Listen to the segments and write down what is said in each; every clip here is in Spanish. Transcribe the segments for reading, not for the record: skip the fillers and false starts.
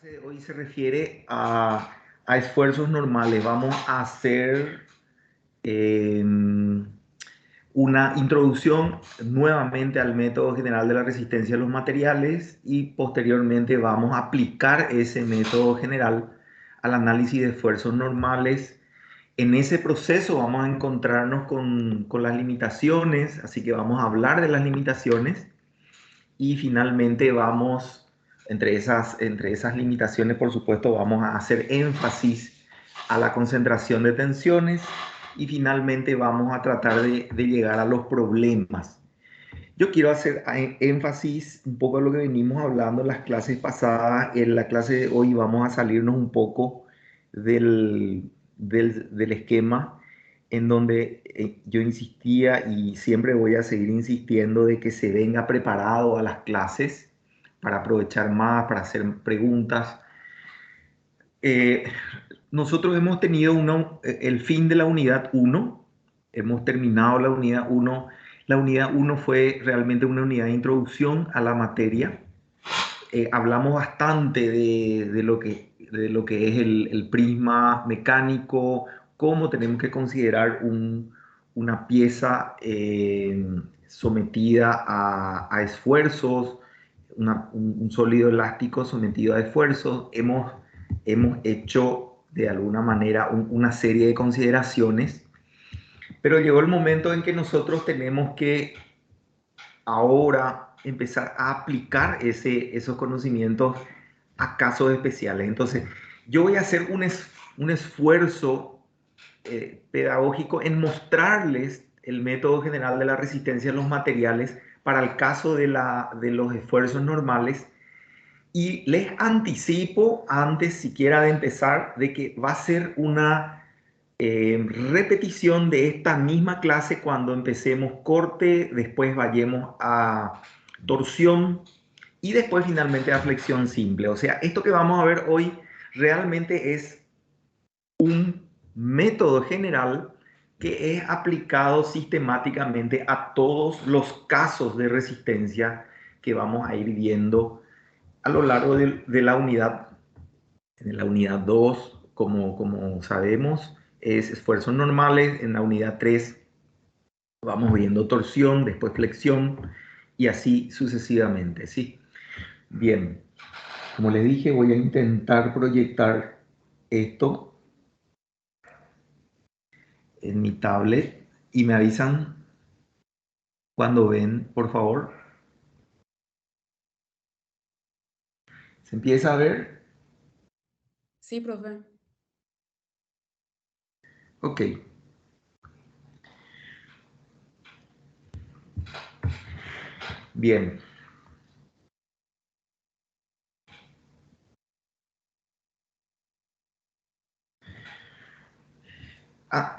clase de hoy se refiere a esfuerzos normales. Vamos a hacer eh, una introducción nuevamente al método general de la resistencia de los materiales y posteriormente vamos a aplicar ese método general al análisis de esfuerzos normales. En ese proceso vamos a encontrarnos con las limitaciones, así que vamos a hablar de las limitaciones y finalmente vamos, entre esas limitaciones, por supuesto, vamos a hacer énfasis a la concentración de tensiones y finalmente vamos a tratar de llegar a los problemas. Yo quiero hacer énfasis un poco de lo que venimos hablando en las clases pasadas. En la clase de hoy vamos a salirnos un poco del esquema en donde yo insistía y siempre voy a seguir insistiendo de que se venga preparado a las clases para aprovechar más, para hacer preguntas. Eh, Nosotros hemos tenido el fin de la unidad 1, hemos terminado la unidad 1. La unidad 1 fue realmente una unidad de introducción a la materia. Hablamos bastante de lo que es el prisma mecánico, cómo tenemos que considerar una pieza sometida a esfuerzos, un sólido elástico sometido a esfuerzos. Hemos hecho de alguna manera una serie de consideraciones, pero llegó el momento en que nosotros tenemos que ahora empezar a aplicar esos conocimientos a casos especiales. Entonces, yo voy a hacer un esfuerzo pedagógico en mostrarles el método general de la resistencia a los materiales para el caso de los esfuerzos normales. Y les anticipo, antes siquiera de empezar, de que va a ser una repetición de esta misma clase cuando empecemos corte, después vayamos a torsión y después finalmente a flexión simple. O sea, esto que vamos a ver hoy realmente es un método general que es aplicado sistemáticamente a todos los casos de resistencia que vamos a ir viendo a lo largo de la unidad. En la unidad 2, como sabemos, es esfuerzos normales. En la unidad 3 vamos viendo torsión, después flexión y así sucesivamente, ¿sí? Bien, como les dije, voy a intentar proyectar esto en mi tablet y me avisan cuando ven, por favor. ¿Se empieza a ver? Sí, profe. Ok. Bien. Ah,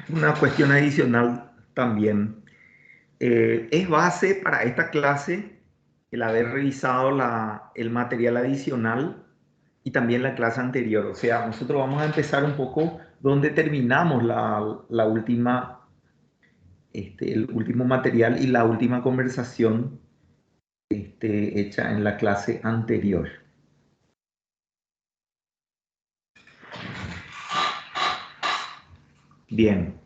una cuestión adicional también. Es base para esta clase el haber revisado el material adicional y también la clase anterior. O sea, nosotros vamos a empezar un poco donde terminamos la última, el último material y la última conversación hecha en la clase anterior. Bien.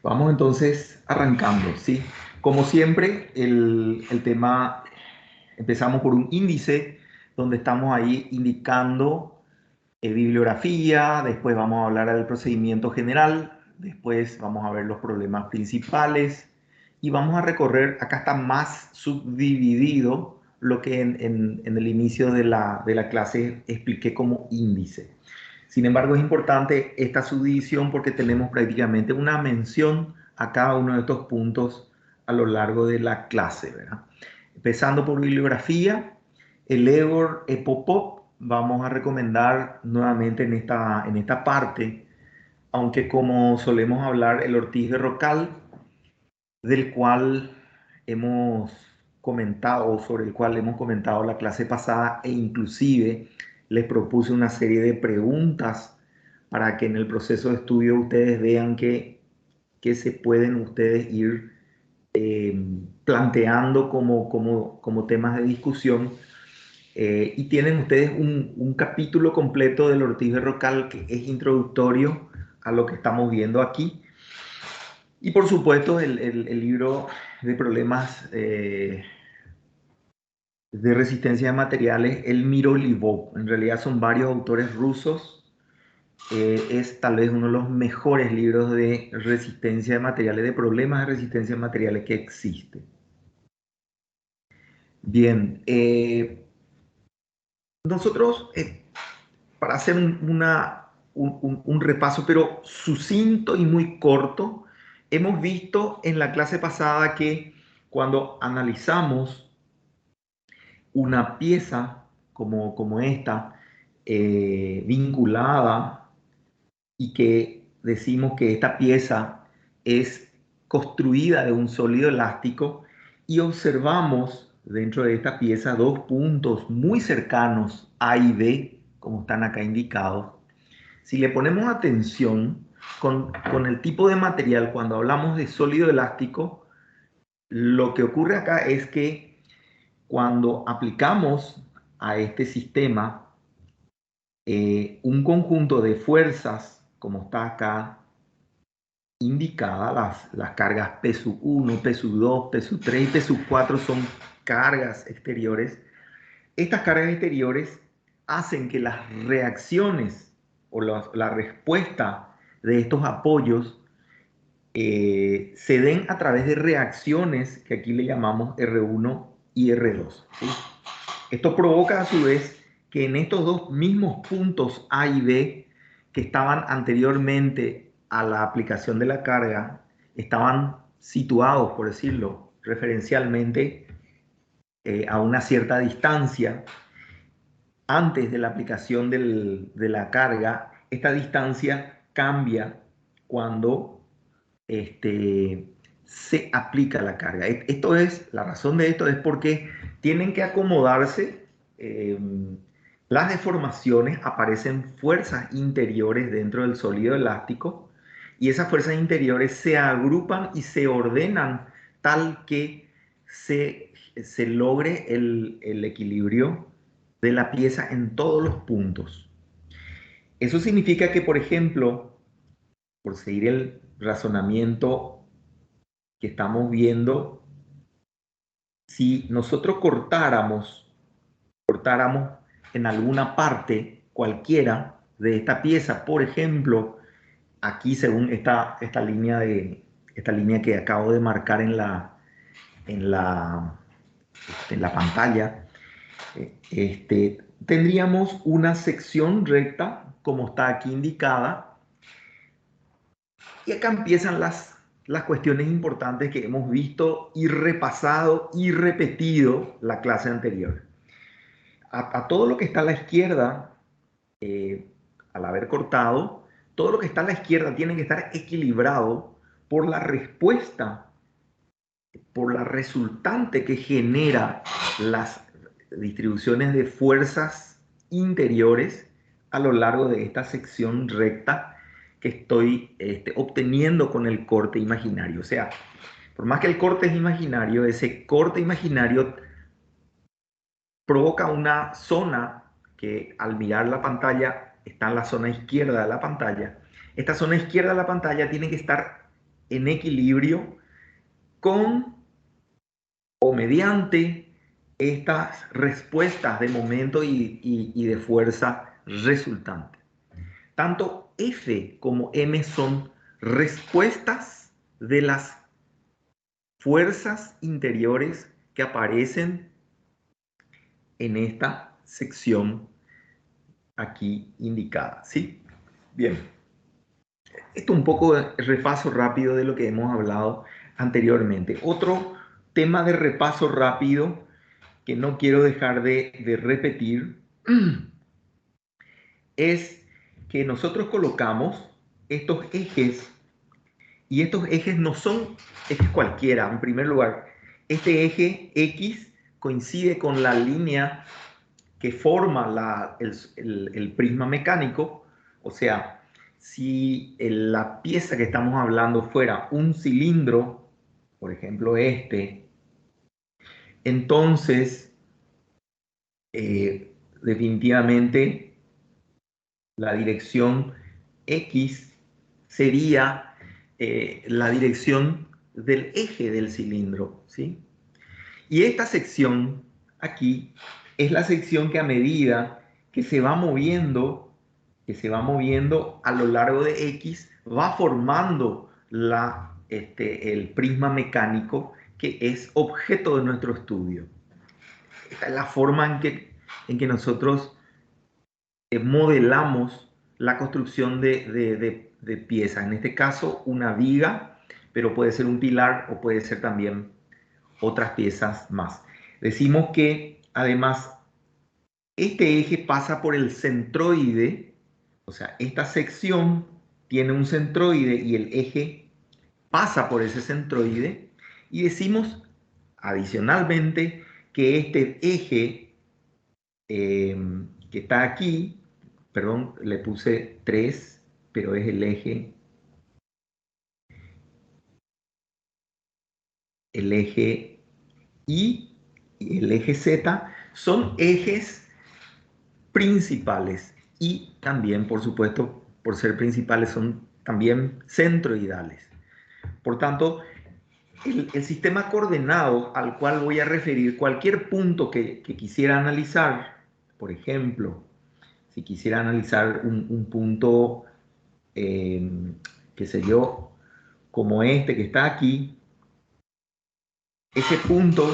Vamos entonces arrancando, ¿sí? Como siempre, el tema, empezamos por un índice donde estamos ahí indicando bibliografía, después vamos a hablar del procedimiento general, después vamos a ver los problemas principales y vamos a recorrer, acá está más subdividido lo que en el inicio de la clase expliqué como índice. Sin embargo, es importante esta subdivisión porque tenemos prácticamente una mención a cada uno de estos puntos a lo largo de la clase, ¿verdad? Empezando por bibliografía, el Ebor Popov vamos a recomendar nuevamente en esta parte, aunque como solemos hablar, el Ortiz de Rocal, del cual hemos comentado, sobre el cual hemos comentado la clase pasada e inclusive les propuse una serie de preguntas para que en el proceso de estudio ustedes vean que se pueden ustedes ir planteando como temas de discusión. Y tienen ustedes un capítulo completo del Ortiz de Rocal que es introductorio a lo que estamos viendo aquí. Y por supuesto el libro de problemas de resistencia de materiales, el Mirolivov. En realidad son varios autores rusos. Es tal vez uno de los mejores libros de resistencia de materiales, de problemas de resistencia de materiales que existe. Bien, nosotros, para hacer un repaso, pero sucinto y muy corto, hemos visto en la clase pasada que cuando analizamos una pieza como esta, vinculada, y que decimos que esta pieza es construida de un sólido elástico, y observamos dentro de esta pieza dos puntos muy cercanos, A y B, como están acá indicados. Si le ponemos atención con el tipo de material, cuando hablamos de sólido elástico, lo que ocurre acá es que cuando aplicamos a este sistema un conjunto de fuerzas, como está acá indicada, las cargas P1, P2, P3 y P4 son cargas exteriores. Estas cargas exteriores hacen que las reacciones o la respuesta de estos apoyos se den a través de reacciones que aquí le llamamos R1 y R2. ¿Sí? Esto provoca a su vez que en estos dos mismos puntos A y B que estaban anteriormente a la aplicación de la carga, estaban situados, por decirlo, referencialmente a una cierta distancia antes de la aplicación de la carga. Esta distancia cambia cuando se aplica la carga. Esto es, la razón de esto es porque tienen que acomodarse las deformaciones, aparecen fuerzas interiores dentro del sólido elástico y esas fuerzas interiores se agrupan y se ordenan tal que se logre el equilibrio de la pieza en todos los puntos. Eso significa que, por ejemplo, por seguir el razonamiento que estamos viendo, si nosotros cortáramos en alguna parte cualquiera de esta pieza, por ejemplo, aquí según esta línea que acabo de marcar en la, en la pantalla, tendríamos una sección recta como está aquí indicada. Y acá empiezan las cuestiones importantes que hemos visto y repasado y repetido la clase anterior. A todo lo que está a la izquierda, al haber cortado, todo lo que está a la izquierda tiene que estar equilibrado por la respuesta, por la resultante que genera las distribuciones de fuerzas interiores a lo largo de esta sección recta que estoy obteniendo con el corte imaginario. O sea, por más que el corte es imaginario, ese corte imaginario provoca una zona que al mirar la pantalla está en la zona izquierda de la pantalla. Esta zona izquierda de la pantalla tiene que estar en equilibrio con o mediante estas respuestas de momento y de fuerza resultante. Tanto F como M son respuestas de las fuerzas interiores que aparecen en esta sección aquí indicada. ¿Sí? Bien. Esto un poco de repaso rápido de lo que hemos hablado anteriormente. Otro tema de repaso rápido que no quiero dejar de repetir es que nosotros colocamos estos ejes, y estos ejes no son ejes cualquiera. En primer lugar, este eje X coincide con la línea que forma el prisma mecánico. O sea, si la pieza que estamos hablando fuera un cilindro, por ejemplo este, entonces definitivamente la dirección X sería la dirección del eje del cilindro, ¿sí? Y esta sección aquí es la sección que a medida que se va moviendo, a lo largo de X, va formando el prisma mecánico que es objeto de nuestro estudio. Esta es la forma en que nosotros modelamos la construcción de piezas. En este caso, una viga, pero puede ser un pilar o puede ser también otras piezas más. Decimos que además este eje pasa por el centroide, o sea, esta sección tiene un centroide y el eje pasa por ese centroide, y decimos adicionalmente que este eje que está aquí, perdón, le puse 3, pero es el eje Y y el eje Z son ejes principales y también, por supuesto, por ser principales, son también centroidales. Por tanto, el sistema coordenado al cual voy a referir cualquier punto que quisiera analizar, por ejemplo, si quisiera analizar un punto, eh, qué sé yo, como este que está aquí, ese punto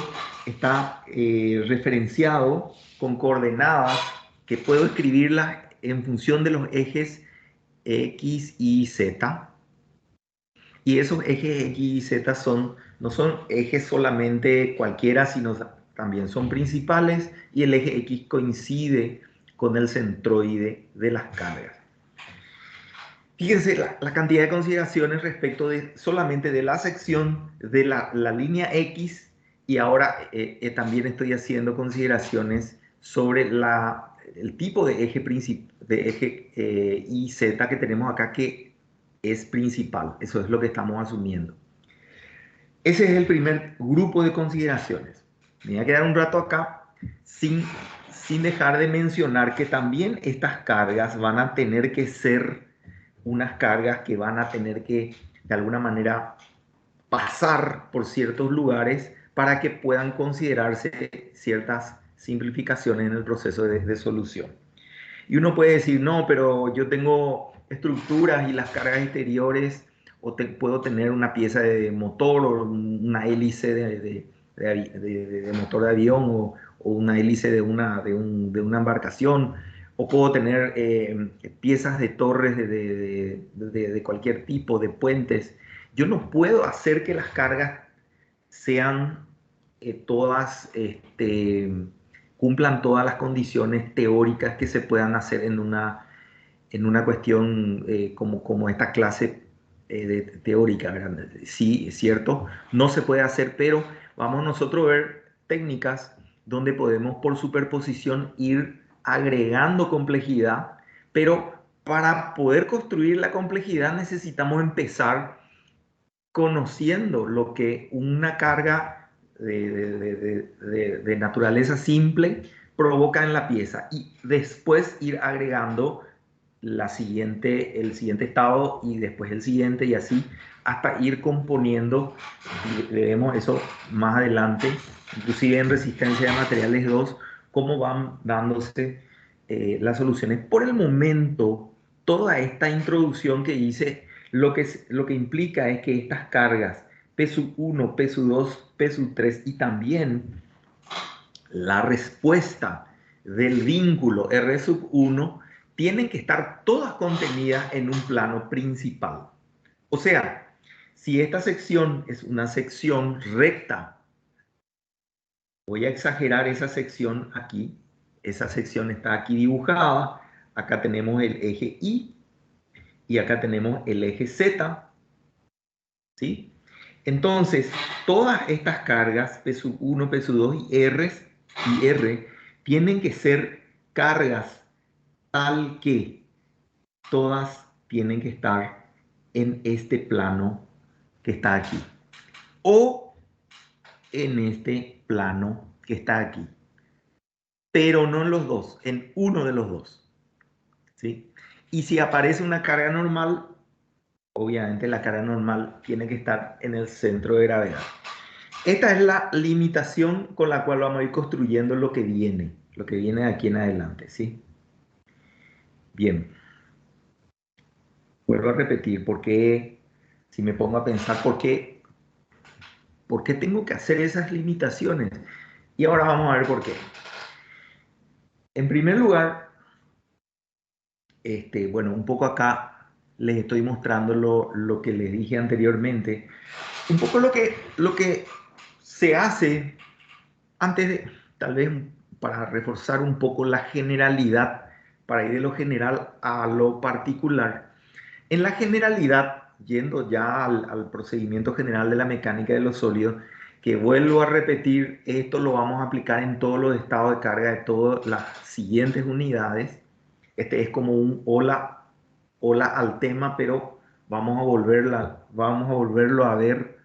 está referenciado con coordenadas que puedo escribirlas en función de los ejes X y Z. Y esos ejes X y Z no son ejes solamente cualquiera, sino también son principales, y el eje X coincide con el centroide de las cargas. Fíjense la cantidad de consideraciones respecto de solamente de la sección de la línea X, y ahora también estoy haciendo consideraciones sobre el tipo de eje, Y, Z que tenemos acá, que es principal. Eso es lo que estamos asumiendo. Ese es el primer grupo de consideraciones. Me voy a quedar un rato acá sin dejar de mencionar que también estas cargas van a tener que ser unas cargas que van a tener que, de alguna manera, pasar por ciertos lugares para que puedan considerarse ciertas simplificaciones en el proceso de solución. Y uno puede decir, no, pero yo tengo estructuras y las cargas exteriores, o puedo tener una pieza de motor o una hélice de motor de avión, o una hélice de una embarcación, o puedo tener piezas de torres de cualquier tipo, de puentes. Yo no puedo hacer que las cargas sean todas, cumplan todas las condiciones teóricas que se puedan hacer en una cuestión como esta clase teórica, ¿verdad? Sí, es cierto, no se puede hacer, pero vamos nosotros a ver técnicas donde podemos por superposición ir agregando complejidad, pero para poder construir la complejidad necesitamos empezar conociendo lo que una carga de naturaleza simple provoca en la pieza, y después ir agregando el siguiente estado y después el siguiente, y así hasta ir componiendo. Y veremos eso más adelante, inclusive en resistencia de materiales 2, cómo van dándose las soluciones. Por el momento, toda esta introducción que hice lo que implica es que estas cargas P1, P2, P3 y también la respuesta del vínculo R1 tienen que estar todas contenidas en un plano principal. O sea, si esta sección es una sección recta, voy a exagerar esa sección aquí. Esa sección está aquí dibujada. Acá tenemos el eje Y y acá tenemos el eje Z. ¿Sí? Entonces, todas estas cargas, P1, P2 y R, tienen que ser cargas tal que todas tienen que estar en este plano que está aquí. o en este plano que está aquí. Pero no en los dos, en uno de los dos. ¿Sí? Y si aparece una carga normal, obviamente la carga normal tiene que estar en el centro de gravedad. Esta es la limitación con la cual vamos a ir construyendo lo que viene de aquí en adelante, ¿sí? Bien. Vuelvo a repetir, porque si me pongo a pensar por qué tengo que hacer esas limitaciones. Y ahora vamos a ver por qué. En primer lugar, bueno, un poco acá les estoy mostrando lo que les dije anteriormente. Un poco lo que se hace antes de, tal vez para reforzar un poco la generalidad, para ir de lo general a lo particular. En la generalidad, yendo ya al procedimiento general de la mecánica de los sólidos, que vuelvo a repetir, esto lo vamos a aplicar en todos los estados de carga de todas las siguientes unidades. Este es como un hola al tema, pero vamos a volverlo a ver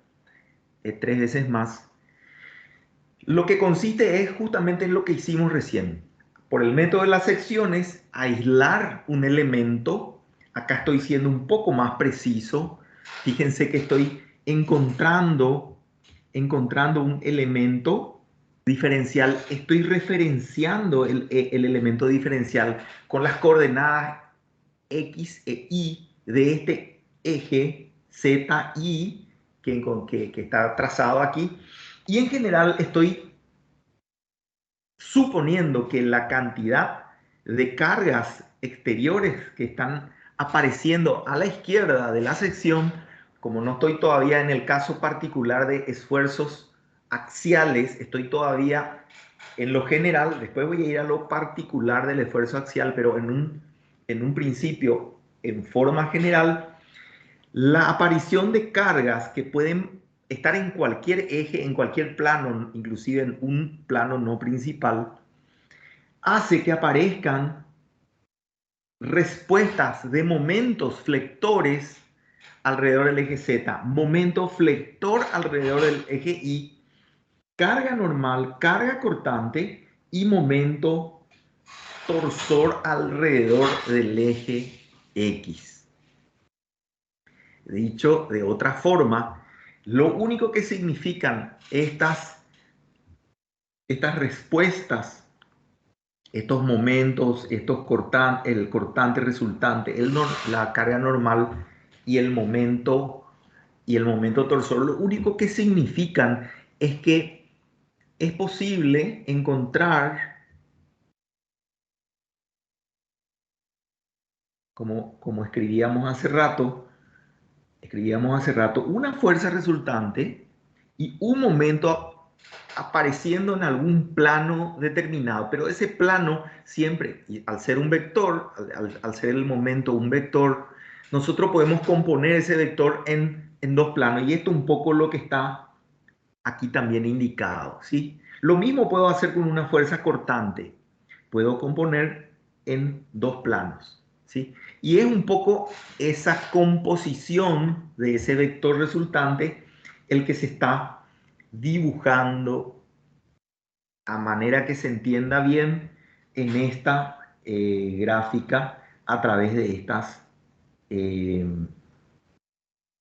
3 veces más. Lo que consiste es justamente en lo que hicimos recién. Por el método de las secciones, aislar un elemento. Acá estoy siendo un poco más preciso. Fíjense que estoy encontrando un elemento diferencial. Estoy referenciando el elemento diferencial con las coordenadas X e Y de este eje ZY que está trazado aquí. Y en general estoy suponiendo que la cantidad de cargas exteriores que están apareciendo a la izquierda de la sección, como no estoy todavía en el caso particular de esfuerzos axiales, estoy todavía en lo general, después voy a ir a lo particular del esfuerzo axial, pero en un principio, en forma general, la aparición de cargas que pueden estar en cualquier eje, en cualquier plano, inclusive en un plano no principal, hace que aparezcan respuestas de momentos flectores alrededor del eje Z, momento flector alrededor del eje Y, carga normal, carga cortante y momento torsor alrededor del eje X. Dicho de otra forma, lo único que significan estas respuestas, estos momentos, el cortante resultante, la carga normal y el momento torsor, lo único que significan es que es posible encontrar, como escribíamos hace rato, una fuerza resultante y un momento apareciendo en algún plano determinado, pero ese plano siempre, al ser un vector, al ser el momento un vector, nosotros podemos componer ese vector en dos planos, y esto es un poco lo que está aquí también indicado, ¿sí? Lo mismo puedo hacer con una fuerza cortante, puedo componer en dos planos, ¿sí? Y es un poco esa composición de ese vector resultante el que se está dibujando a manera que se entienda bien en esta gráfica a través de estas eh,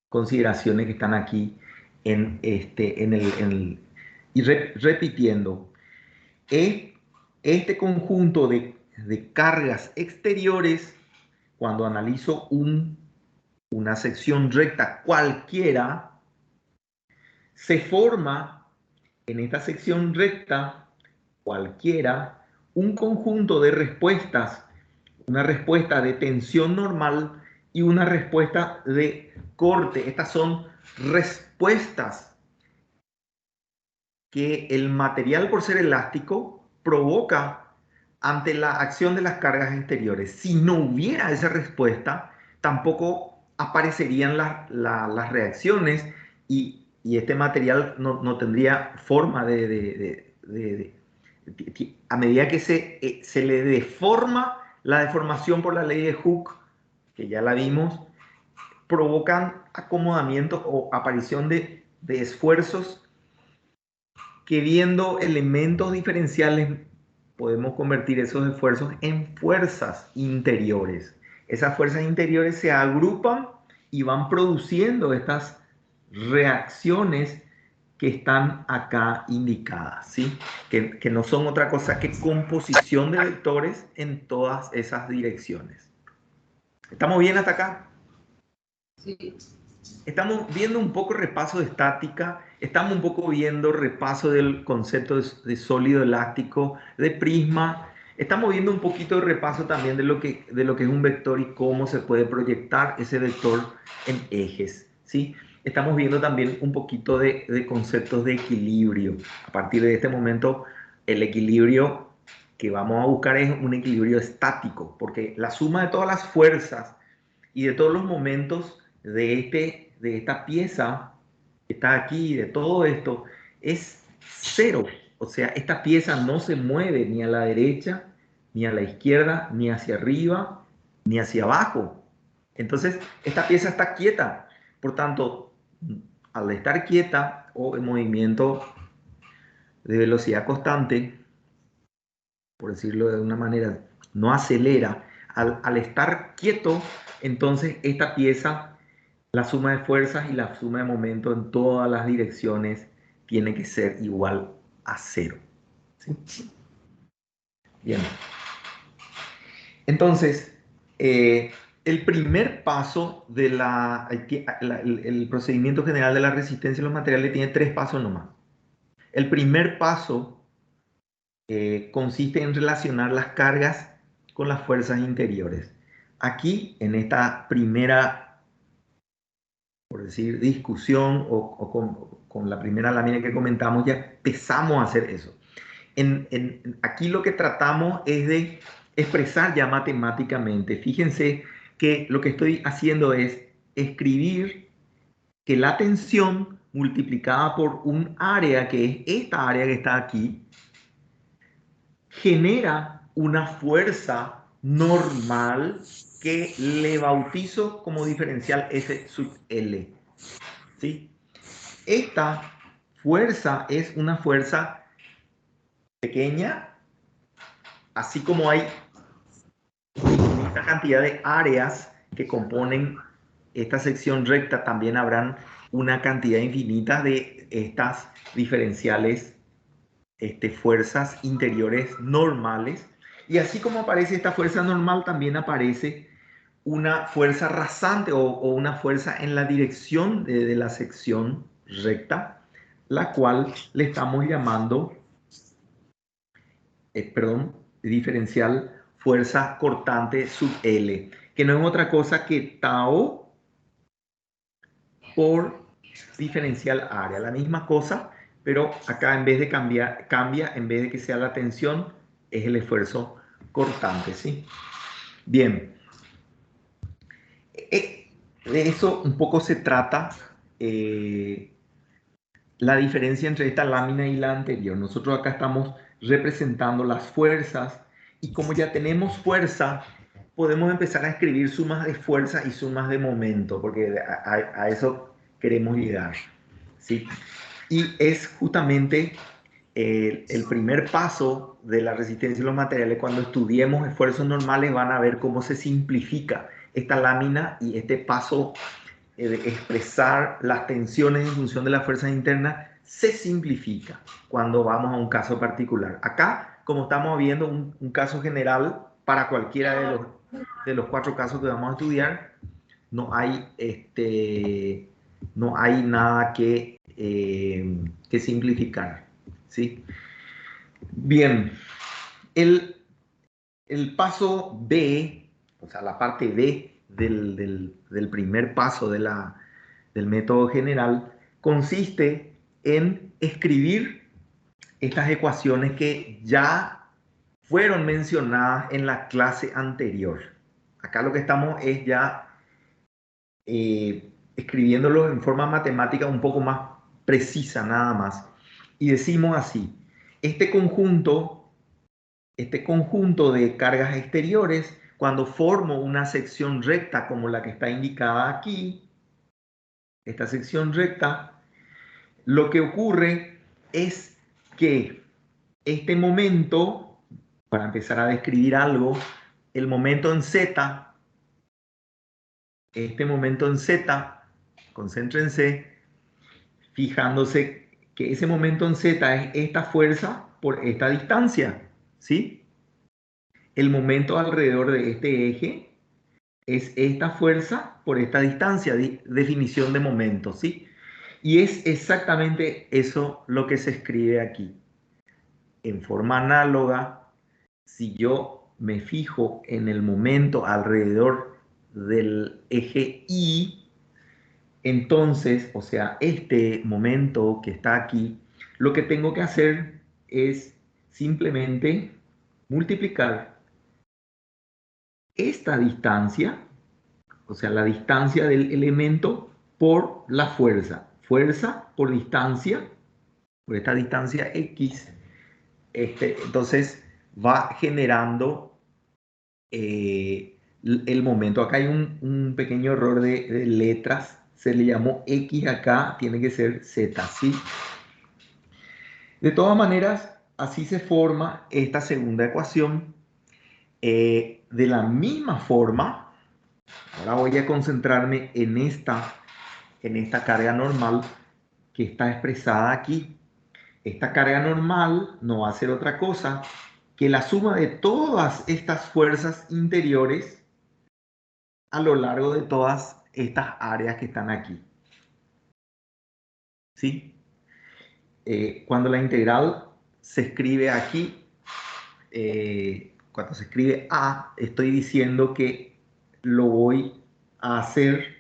consideraciones que están aquí y repitiendo. Este conjunto de cargas exteriores, cuando analizo una sección recta cualquiera, se forma en esta sección recta cualquiera un conjunto de respuestas, una respuesta de tensión normal y una respuesta de corte. Estas son respuestas que el material, por ser elástico, provoca ante la acción de las cargas exteriores. Si no hubiera esa respuesta, tampoco aparecerían las reacciones y este material no tendría forma a medida que se le deforma la deformación por la ley de Hooke, que ya la vimos, provocan acomodamiento o aparición de esfuerzos que viendo elementos diferenciales podemos convertir esos esfuerzos en fuerzas interiores. Esas fuerzas interiores se agrupan y van produciendo estas reacciones que están acá indicadas, ¿sí? Que no son otra cosa que composición de vectores en todas esas direcciones. ¿Estamos bien hasta acá? Sí. Estamos viendo un poco repaso de estática, estamos un poco viendo repaso del concepto de sólido elástico, de prisma, estamos viendo un poquito de repaso también de lo que es un vector y cómo se puede proyectar ese vector en ejes, ¿sí? Estamos viendo también un poquito de conceptos de equilibrio. A partir de este momento, el equilibrio que vamos a buscar es un equilibrio estático, porque la suma de todas las fuerzas y de todos los momentos de esta pieza que está aquí, de todo esto, es cero. O sea, esta pieza no se mueve ni a la derecha, ni a la izquierda, ni hacia arriba, ni hacia abajo. Entonces, esta pieza está quieta. Por tanto, al estar quieta o en movimiento de velocidad constante, por decirlo de una manera, no acelera. Al estar quieto, entonces esta pieza, la suma de fuerzas y la suma de momento en todas las direcciones tiene que ser igual a cero. ¿Sí? Bien. Entonces, el primer paso de el procedimiento general de la resistencia de los materiales tiene 3 pasos nomás. El primer paso consiste en relacionar las cargas con las fuerzas interiores. Aquí, en esta primera, por decir, discusión con la primera lámina que comentamos, ya empezamos a hacer eso. Aquí lo que tratamos es de expresar ya matemáticamente. Fíjense que lo que estoy haciendo es escribir que la tensión multiplicada por un área, que es esta área que está aquí, genera una fuerza normal que le bautizo como diferencial S sub L. ¿Sí? Esta fuerza es una fuerza pequeña, así como hay una cantidad de áreas que componen esta sección recta, también habrán una cantidad infinita de estas diferenciales fuerzas interiores normales. Y así como aparece esta fuerza normal, también aparece una fuerza rasante o una fuerza en la dirección de la sección recta, la cual le estamos llamando, diferencial fuerza cortante sub L, que no es otra cosa que tau por diferencial área, la misma cosa, pero acá en vez de cambia, en vez de que sea la tensión, es el esfuerzo cortante, ¿sí? Bien, de eso un poco se trata la diferencia entre esta lámina y la anterior. Nosotros acá estamos representando las fuerzas y como ya tenemos fuerza, podemos empezar a escribir sumas de fuerza y sumas de momento, porque a eso queremos llegar, ¿sí? Y es justamente el primer paso de la resistencia de los materiales. Cuando estudiemos esfuerzos normales van a ver cómo se simplifica esta lámina y este paso de expresar las tensiones en función de las fuerzas internas se simplifica cuando vamos a un caso particular. Acá, como estamos viendo un caso general para cualquiera de los 4 casos que vamos a estudiar, no hay, no hay nada que simplificar, ¿sí? Bien, el paso B, o sea, la parte B del primer paso del método general, consiste en escribir estas ecuaciones que ya fueron mencionadas en la clase anterior. Acá lo que estamos es ya escribiéndolo en forma matemática un poco más precisa nada más. Y decimos así, este conjunto de cargas exteriores, cuando formo una sección recta como la que está indicada aquí, esta sección recta, lo que ocurre es que este momento, para empezar a describir algo, el momento en Z, este momento en Z, concéntrense, fijándose que ese momento en Z es esta fuerza por esta distancia, ¿sí? El momento alrededor de este eje es esta fuerza por esta distancia, definición de momento, ¿sí? Y es exactamente eso lo que se escribe aquí. En forma análoga, si yo me fijo en el momento alrededor del eje Y, entonces, o sea, este momento que está aquí, lo que tengo que hacer es simplemente multiplicar esta distancia, o sea, la distancia del elemento por la fuerza. Fuerza por distancia, por esta distancia X. Entonces va generando el momento. Acá hay un pequeño error de letras. Se le llamó X acá, tiene que ser Z, ¿sí? De todas maneras, así se forma esta segunda ecuación. De la misma forma, ahora voy a concentrarme en esta carga normal que está expresada aquí. Esta carga normal no va a ser otra cosa que la suma de todas estas fuerzas interiores a lo largo de todas estas áreas que están aquí. ¿Sí? Cuando la integral se escribe aquí, cuando se escribe A, estoy diciendo que lo voy a hacer,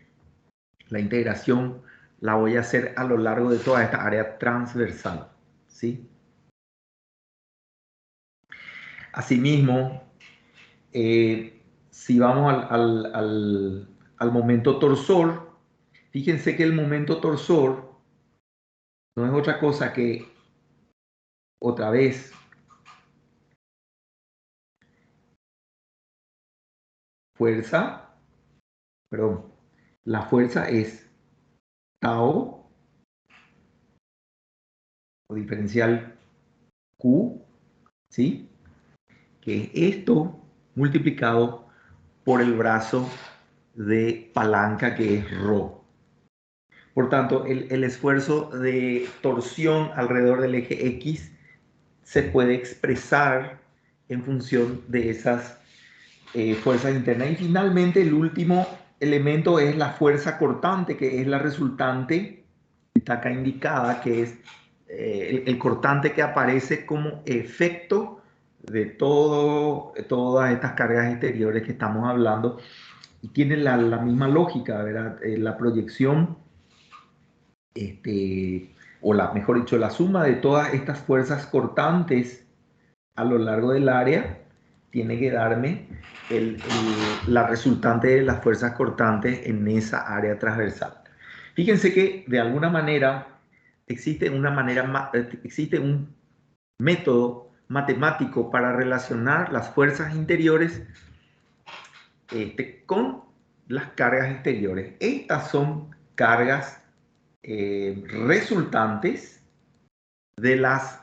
la integración la voy a hacer a lo largo de toda esta área transversal. ¿Sí? Asimismo, si vamos al momento torsor, fíjense que el momento torsor no es otra cosa que, otra vez, fuerza, perdón, la fuerza es tau o diferencial Q, ¿sí? Que es esto multiplicado por el brazo de palanca que es ρ. Por tanto, el esfuerzo de torsión alrededor del eje X se puede expresar en función de esas fuerzas internas. Y finalmente, el último elemento es la fuerza cortante, que es la resultante, está acá indicada, que es el cortante que aparece como efecto de todas estas cargas exteriores que estamos hablando. Y tiene la misma lógica, ¿verdad? La proyección, o mejor dicho, la suma de todas estas fuerzas cortantes a lo largo del área tiene que darme la resultante de las fuerzas cortantes en esa área transversal. Fíjense que de alguna manera existe un método matemático para relacionar las fuerzas interiores con las cargas exteriores. Estas son cargas resultantes de las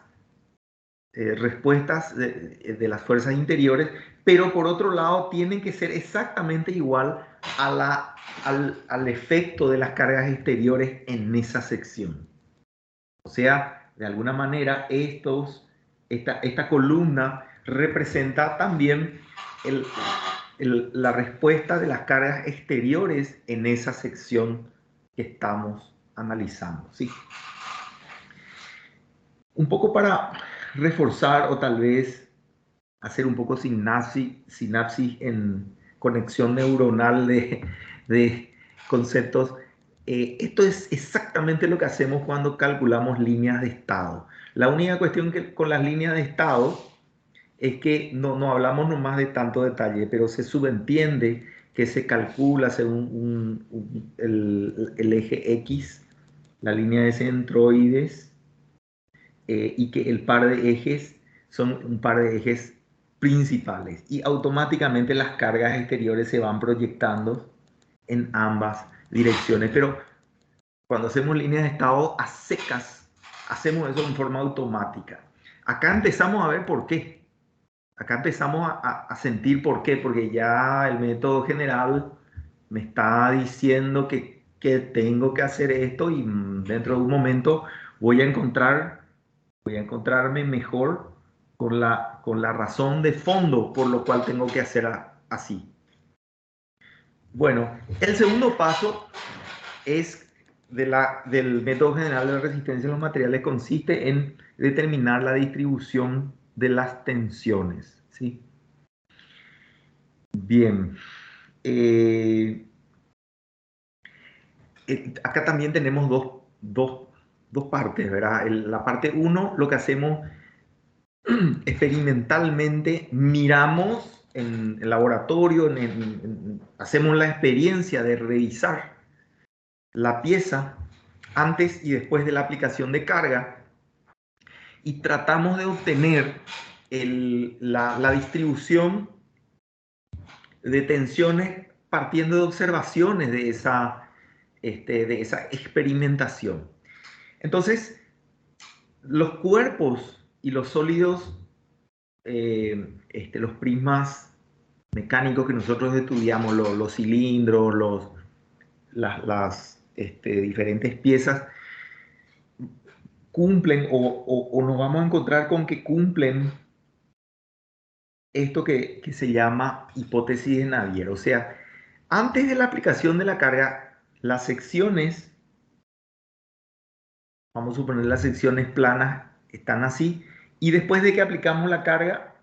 respuestas de las fuerzas interiores, pero por otro lado tienen que ser exactamente igual al efecto de las cargas exteriores en esa sección. O sea, de alguna manera esta columna representa también la respuesta de las cargas exteriores en esa sección que estamos analizando, ¿sí? Un poco para reforzar o tal vez hacer un poco sinapsis en conexión neuronal de conceptos. Esto es exactamente lo que hacemos cuando calculamos líneas de estado. La única cuestión que con las líneas de estado es que no hablamos nomás de tanto detalle, pero se subentiende que se calcula según el eje X, la línea de centroides, y que el par de ejes son un par de ejes principales y automáticamente las cargas exteriores se van proyectando en ambas direcciones. Pero Cuando hacemos líneas de estado a secas, hacemos eso en forma automática. Acá empezamos a ver por qué. Acá empezamos a sentir por qué, porque ya el método general me está diciendo que tengo que hacer esto y dentro de un momento voy a encontrarme mejor con la razón de fondo por lo cual tengo que hacer así. Bueno, el segundo paso es del método general de la resistencia a los materiales, consiste en determinar la distribución de las tensiones, ¿sí? Bien. Eh, Acá también tenemos dos partes, ¿verdad? La parte 1, lo que hacemos experimentalmente, miramos en el laboratorio, hacemos la experiencia de revisar la pieza antes y después de la aplicación de carga y tratamos de obtener la distribución de tensiones partiendo de observaciones de esa experimentación. Entonces, los cuerpos y los sólidos, los prismas mecánicos que nosotros estudiamos, los cilindros, las diferentes piezas, cumplen o nos vamos a encontrar con que cumplen esto que se llama hipótesis de Navier. O sea, antes de la aplicación de la carga, las secciones, vamos a suponer las secciones planas, están así, y después de que aplicamos la carga,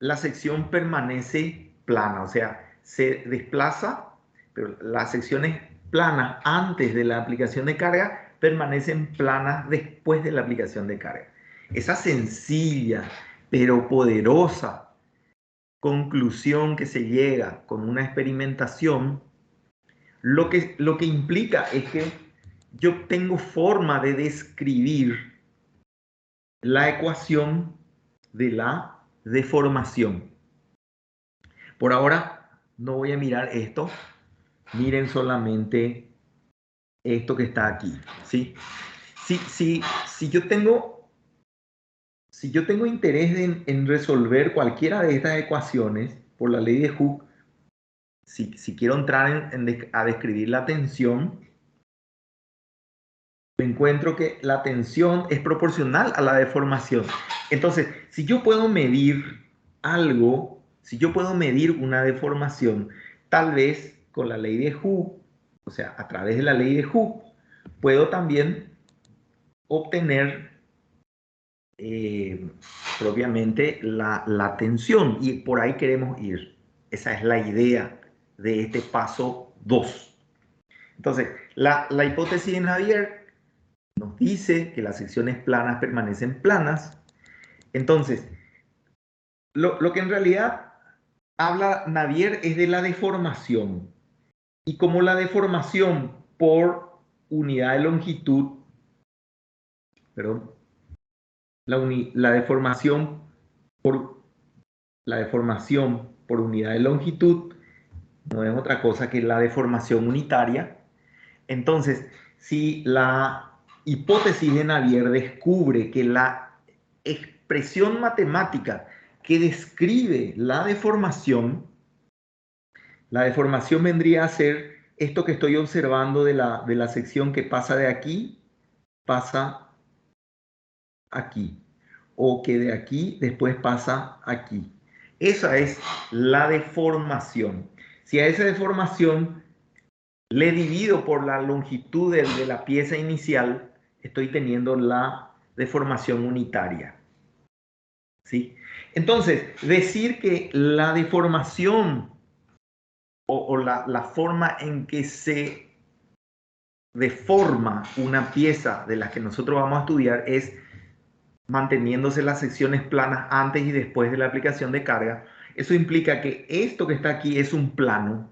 la sección permanece plana, o sea, se desplaza, pero las secciones planas antes de la aplicación de carga permanecen planas después de la aplicación de carga. Esa sencilla pero poderosa conclusión que se llega con una experimentación, lo que implica es que yo tengo forma de describir la ecuación de la deformación. Por ahora no voy a mirar esto, miren solamente esto que está aquí, ¿sí? Si yo tengo interés en resolver cualquiera de estas ecuaciones por la ley de Hooke, si quiero entrar a describir la tensión, me encuentro que la tensión es proporcional a la deformación. Entonces, si yo puedo medir algo, si yo puedo medir una deformación, tal vez con la ley de Hooke, o sea, a través de la ley de Hooke, puedo también obtener propiamente la tensión, y por ahí queremos ir. Esa es la idea de este paso 2. Entonces, la hipótesis de Navier nos dice que las secciones planas permanecen planas. Entonces, lo que en realidad habla Navier es de la deformación. Y como la deformación por unidad de longitud, perdón, la deformación por unidad de longitud no es otra cosa que la deformación unitaria. Entonces, si la hipótesis de Navier descubre que la expresión matemática que describe la deformación vendría a ser esto que estoy observando de la sección que pasa de aquí, pasa aquí, o que de aquí después pasa aquí. Esa es la deformación. Si a esa deformación le divido por la longitud de la pieza inicial, estoy teniendo la deformación unitaria. ¿Sí? Entonces, decir que la deformación o la forma en que se deforma una pieza de la que nosotros vamos a estudiar es manteniéndose las secciones planas antes y después de la aplicación de carga. Eso implica que esto que está aquí es un plano.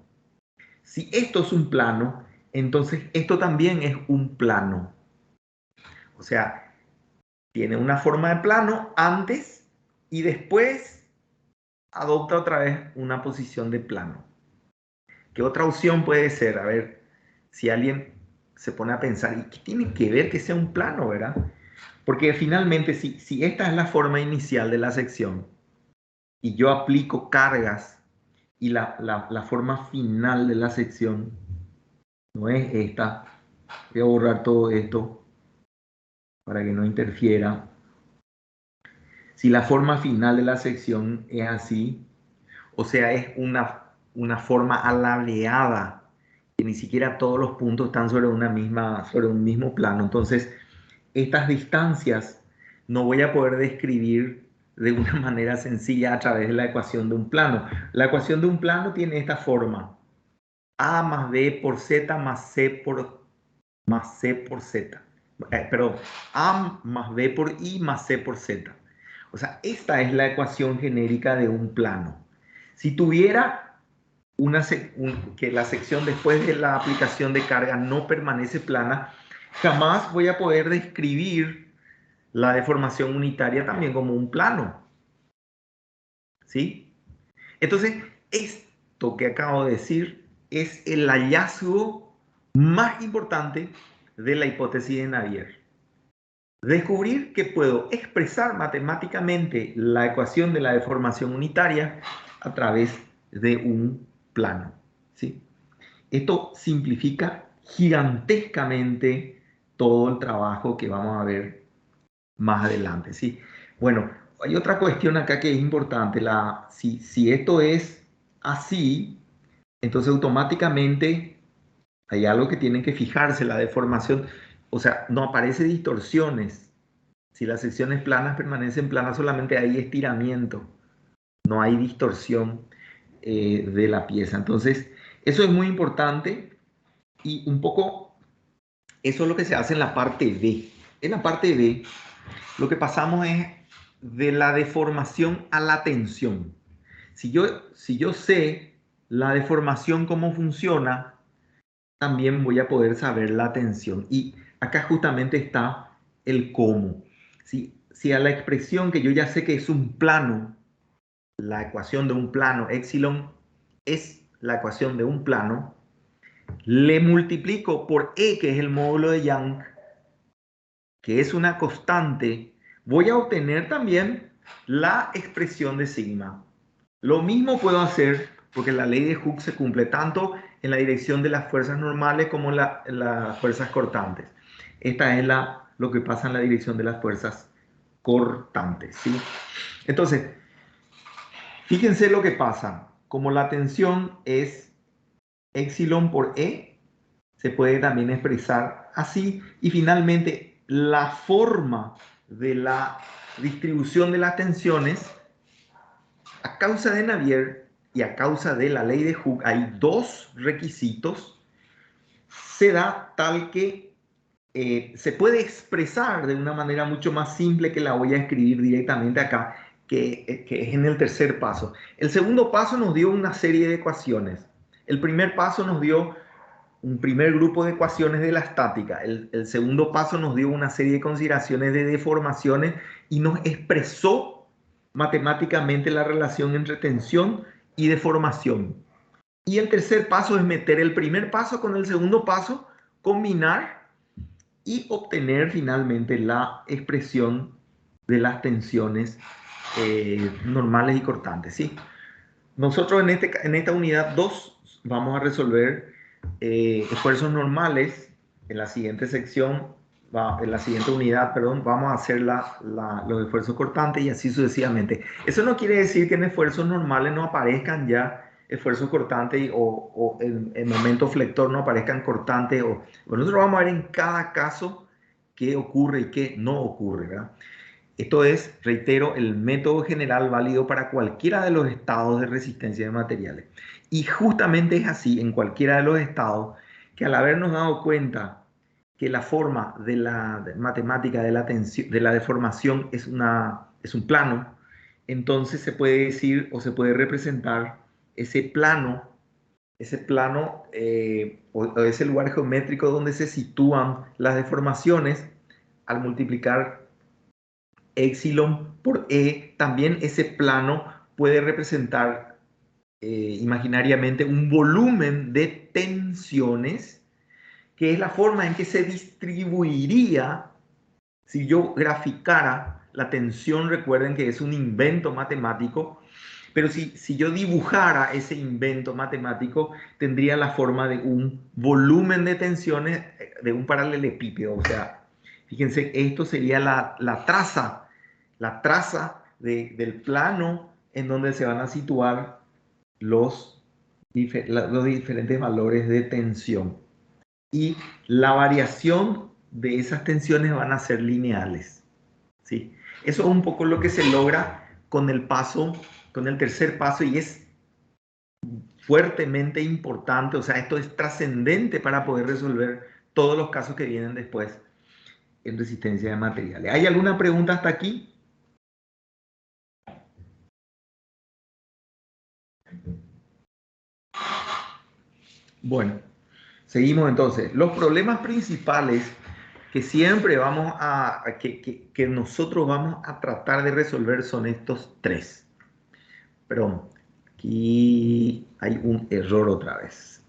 Si esto es un plano, entonces esto también es un plano. O sea, tiene una forma de plano antes y después adopta otra vez una posición de plano. ¿Qué otra opción puede ser? A ver, si alguien se pone a pensar, ¿y qué tiene que ver que sea un plano, verdad? Porque finalmente, si esta es la forma inicial de la sección y yo aplico cargas y la forma final de la sección no es esta, voy a borrar todo esto para que no interfiera. Si la forma final de la sección es así, o sea, es una forma alardeada, que ni siquiera todos los puntos están sobre sobre un mismo plano. Entonces, estas distancias no voy a poder describir de una manera sencilla a través de la ecuación de un plano. La ecuación de un plano tiene esta forma: A más B por Z más C por Z. Perdón, A más B por I más C por Z. O sea, esta es la ecuación genérica de un plano. Si tuviera que la sección después de la aplicación de carga no permanece plana, jamás voy a poder describir la deformación unitaria también como un plano. ¿Sí? Entonces, esto que acabo de decir es el hallazgo más importante de la hipótesis de Navier. Descubrir que puedo expresar matemáticamente la ecuación de la deformación unitaria a través de un plano. ¿Sí? Esto simplifica gigantescamente todo el trabajo que vamos a ver más adelante. ¿Sí? Bueno, hay otra cuestión acá que es importante. Si esto es así, entonces automáticamente hay algo que tienen que fijarse: la deformación. O sea, no aparece distorsiones. Si las secciones planas permanecen planas, solamente hay estiramiento, no hay distorsión de la pieza. Entonces, eso es muy importante y un poco eso es lo que se hace en la parte B. En la parte B, lo que pasamos es de la deformación a la tensión. Si yo sé la deformación cómo funciona, también voy a poder saber la tensión. Y acá justamente está el cómo. Si a la expresión que yo ya sé que es un plano, la ecuación de un plano, epsilon es la ecuación de un plano, le multiplico por E, que es el módulo de Young, que es una constante, voy a obtener también la expresión de sigma. Lo mismo puedo hacer porque la ley de Hooke se cumple tanto en la dirección de las fuerzas normales como en las fuerzas cortantes. Esta es lo que pasa en la dirección de las fuerzas cortantes, ¿sí? Entonces, fíjense lo que pasa. Como la tensión es epsilon por E, se puede también expresar así. Y finalmente, la forma de la distribución de las tensiones, a causa de Navier y a causa de la ley de Hooke, hay dos requisitos. Se da tal que se puede expresar de una manera mucho más simple, que la voy a escribir directamente acá, que es en el tercer paso. El segundo paso nos dio una serie de ecuaciones. El primer paso nos dio un primer grupo de ecuaciones de la estática. El segundo paso nos dio una serie de consideraciones de deformaciones y nos expresó matemáticamente la relación entre tensión y deformación. Y el tercer paso es meter el primer paso con el segundo paso, combinar y obtener finalmente la expresión de las tensiones normales y cortantes. ¿Sí? Nosotros en esta unidad 2 vamos a resolver esfuerzos normales. En la siguiente sección, en la siguiente unidad, perdón, vamos a hacer los esfuerzos cortantes y así sucesivamente. Eso no quiere decir que en esfuerzos normales no aparezcan ya esfuerzos cortantes o en momento flector no aparezcan cortantes. Nosotros vamos a ver en cada caso qué ocurre y qué no ocurre, ¿verdad? Esto es, reitero, el método general válido para cualquiera de los estados de resistencia de materiales. Y justamente es así en cualquiera de los estados que, al habernos dado cuenta que la forma de la matemática de la tensión, de la deformación es un plano, entonces se puede decir o se puede representar ese plano o ese lugar geométrico donde se sitúan las deformaciones al multiplicar epsilon por E. También ese plano puede representar imaginariamente un volumen de tensiones que es la forma en que se distribuiría si yo graficara la tensión. Recuerden que es un invento matemático, pero si yo dibujara ese invento matemático, tendría la forma de un volumen de tensiones de un paralelepípedo. O sea, fíjense, esto sería la traza del plano en donde se van a situar los diferentes valores de tensión. Y la variación de esas tensiones van a ser lineales, ¿sí? Eso es un poco lo que se logra con el tercer paso, y es fuertemente importante. O sea, esto es trascendente para poder resolver todos los casos que vienen después en resistencia de materiales. ¿Hay alguna pregunta hasta aquí? Bueno, seguimos entonces. Los problemas principales que siempre que nosotros vamos a tratar de resolver son estos tres. Perdón, aquí hay un error otra vez.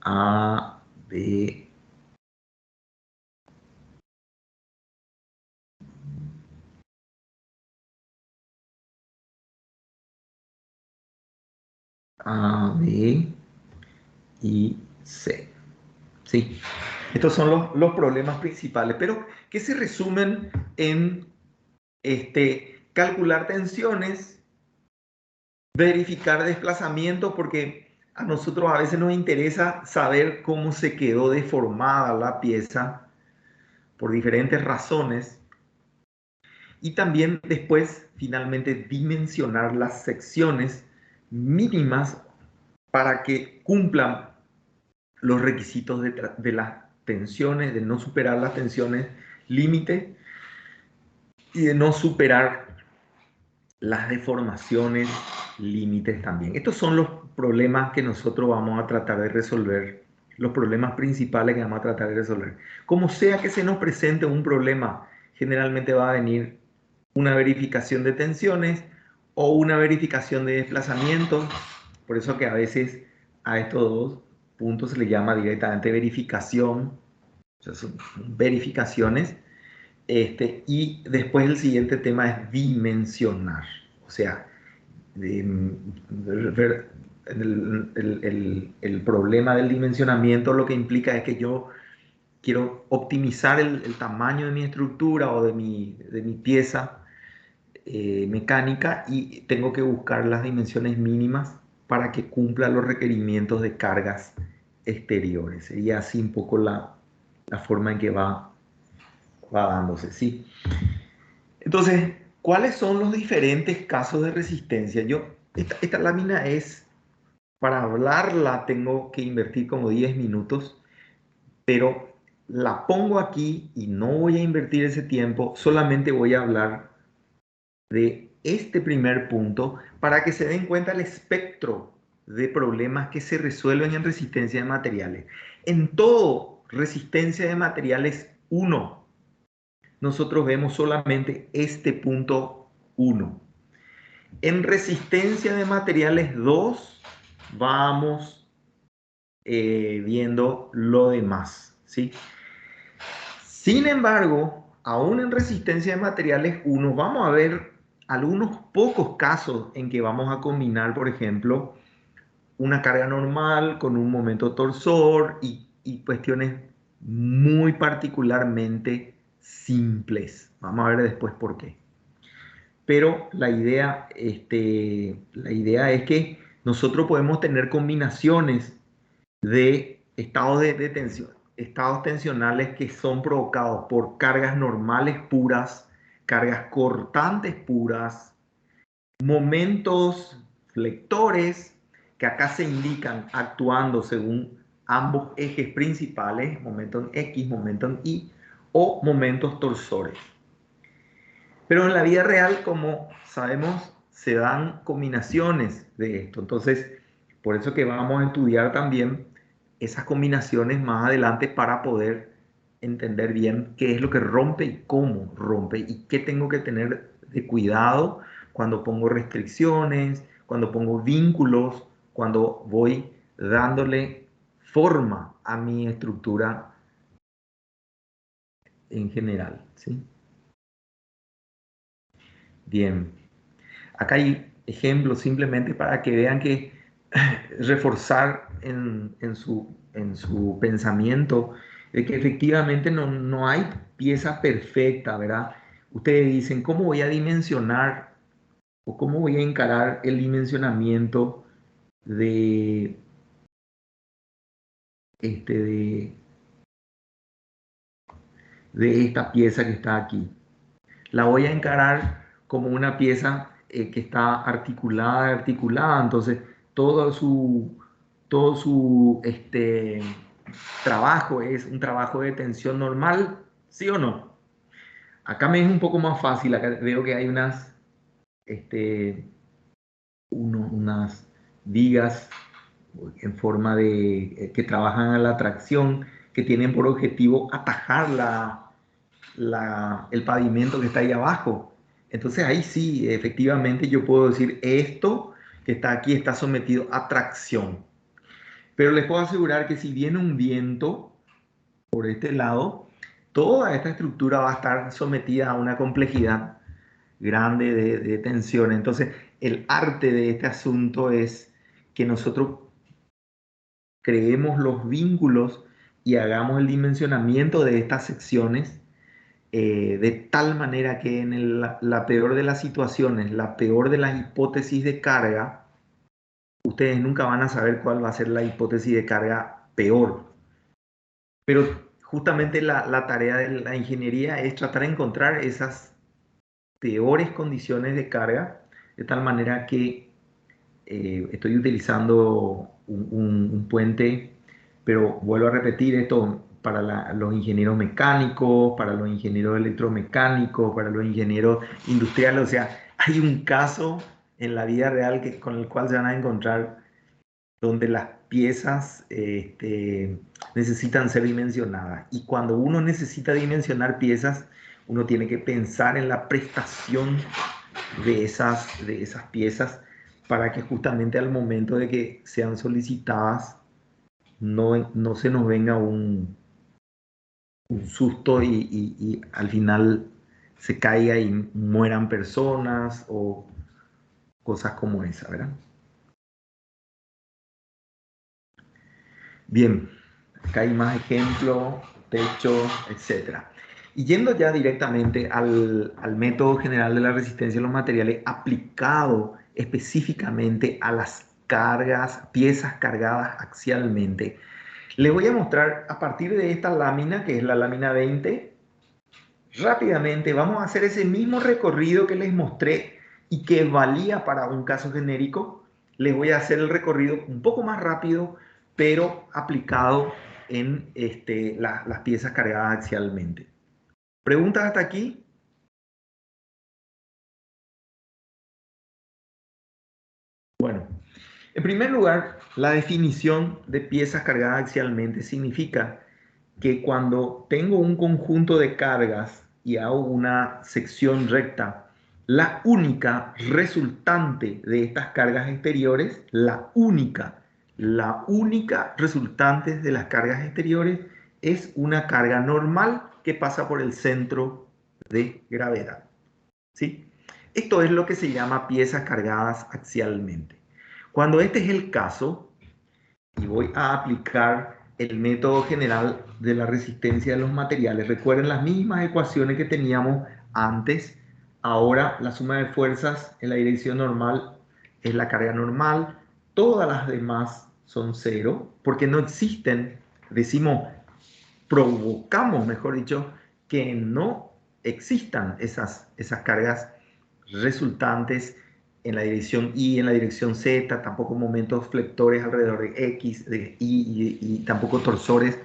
A, B, A, B y C. Sí, estos son los problemas principales, pero que se resumen en calcular tensiones, verificar desplazamientos, porque a nosotros a veces nos interesa saber cómo se quedó deformada la pieza por diferentes razones, y también después finalmente dimensionar las secciones mínimas para que cumplan los requisitos de las tensiones, de no superar las tensiones límite y de no superar las deformaciones límites también. Estos son los problemas que nosotros vamos a tratar de resolver, los problemas principales que vamos a tratar de resolver. Como sea que se nos presente un problema, generalmente va a venir una verificación de tensiones o una verificación de desplazamiento. Por eso que a veces a estos dos puntos se le llama directamente verificación, o sea, son verificaciones. Y después el siguiente tema es dimensionar. O sea, el problema del dimensionamiento lo que implica es que yo quiero optimizar el tamaño de mi estructura o de mi pieza mecánica, y tengo que buscar las dimensiones mínimas para que cumpla los requerimientos de cargas exteriores. Sería así un poco la forma en que va dándose, ¿sí? Entonces, ¿cuáles son los diferentes casos de resistencia? Esta lámina es, para hablarla tengo que invertir como 10 minutos, pero la pongo aquí y no voy a invertir ese tiempo, solamente voy a hablar de este primer punto para que se den cuenta el espectro de problemas que se resuelven en resistencia de materiales. En todo resistencia de materiales 1, nosotros vemos solamente este punto 1. En resistencia de materiales 2 vamos viendo lo demás, ¿sí? Sin embargo, aún en resistencia de materiales 1 vamos a ver algunos pocos casos en que vamos a combinar, por ejemplo, una carga normal con un momento torsor y cuestiones muy particularmente simples. Vamos a ver después por qué. Pero la idea es que nosotros podemos tener combinaciones de de tensión, estados tensionales que son provocados por cargas normales puras, cargas cortantes puras, momentos flectores, que acá se indican actuando según ambos ejes principales, momentum X, momentum Y, o momentos torsores. Pero en la vida real, como sabemos, se dan combinaciones de esto. Entonces, por eso que vamos a estudiar también esas combinaciones más adelante para poder entender bien qué es lo que rompe y cómo rompe y qué tengo que tener de cuidado cuando pongo restricciones, cuando pongo vínculos, cuando voy dándole forma a mi estructura en general, ¿sí? Bien. Acá hay ejemplos simplemente para que vean que reforzar en su pensamiento de que efectivamente no hay pieza perfecta, ¿verdad? Ustedes dicen, ¿cómo voy a dimensionar o cómo voy a encarar el dimensionamiento de, este, de esta pieza que está aquí? La voy a encarar como una pieza que está articulada, entonces todo su, todo su trabajo es un trabajo de tensión normal, ¿sí o no? Acá me es un poco más fácil, acá veo que hay este, unas vigas en forma de que trabajan a la tracción, que tienen por objetivo atajar el pavimento que está ahí abajo. Entonces ahí sí, efectivamente yo puedo decir esto que está aquí está sometido a tracción. Pero les puedo asegurar que si viene un viento por este lado, toda esta estructura va a estar sometida a una complejidad grande de tensión. Entonces el arte de este asunto es que nosotros creemos los vínculos y hagamos el dimensionamiento de estas secciones de tal manera que en la peor de las situaciones, la peor de las hipótesis de carga, ustedes nunca van a saber cuál va a ser la hipótesis de carga peor. Pero justamente la tarea de la ingeniería es tratar de encontrar esas peores condiciones de carga, de tal manera que estoy utilizando un puente, pero vuelvo a repetir esto para los ingenieros mecánicos, para los ingenieros electromecánicos, para los ingenieros industriales. O sea, hay un caso en la vida real con el cual se van a encontrar donde las piezas necesitan ser dimensionadas. Y cuando uno necesita dimensionar piezas, uno tiene que pensar en la prestación de esas piezas para que justamente al momento de que sean solicitadas no se nos venga un susto y al final se caiga y mueran personas o cosas como esa, ¿verdad? Bien, acá hay más ejemplos, techo, etcétera. Y yendo ya directamente al método general de la resistencia de los materiales aplicado específicamente a las cargas, piezas cargadas axialmente, les voy a mostrar a partir de esta lámina, que es la lámina 20, rápidamente vamos a hacer ese mismo recorrido que les mostré y que valía para un caso genérico. Les voy a hacer el recorrido un poco más rápido, pero aplicado en las piezas cargadas axialmente. ¿Preguntas hasta aquí? Bueno, en primer lugar, la definición de piezas cargadas axialmente significa que cuando tengo un conjunto de cargas y hago una sección recta, la única resultante de estas cargas exteriores, la única resultante de las cargas exteriores es una carga normal que pasa por el centro de gravedad. ¿Sí? Esto es lo que se llama piezas cargadas axialmente. Cuando este es el caso, y voy a aplicar el método general de la resistencia de los materiales, recuerden las mismas ecuaciones que teníamos antes, ahora la suma de fuerzas en la dirección normal es la carga normal, todas las demás son cero, porque no existen, decimos, provocamos, mejor dicho, que no existan esas cargas resultantes en la dirección Y, en la dirección Z, tampoco momentos flectores alrededor de X, de Y y tampoco torsores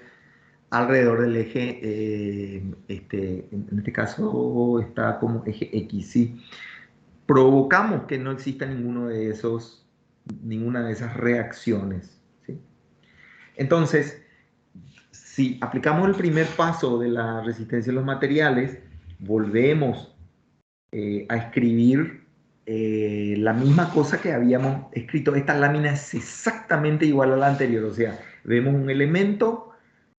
alrededor del eje, en este caso está como eje X, ¿sí? Provocamos que no exista ninguna de esas reacciones, ¿sí? Entonces, si aplicamos el primer paso de la resistencia de los materiales, volvemos a escribir la misma cosa que habíamos escrito. Esta lámina es exactamente igual a la anterior, o sea, Vemos un elemento,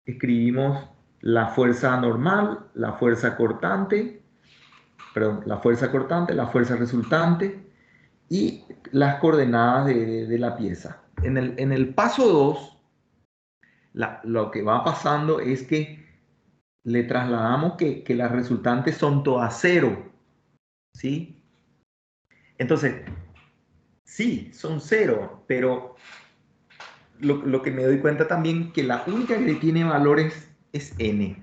escribimos la fuerza normal, la fuerza cortante, la fuerza resultante y las coordenadas de la pieza. En el paso 2, lo que va pasando es que le trasladamos que las resultantes son todas 0, ¿sí? Entonces, sí, son 0, pero lo que me doy cuenta también que la única que tiene valores es n.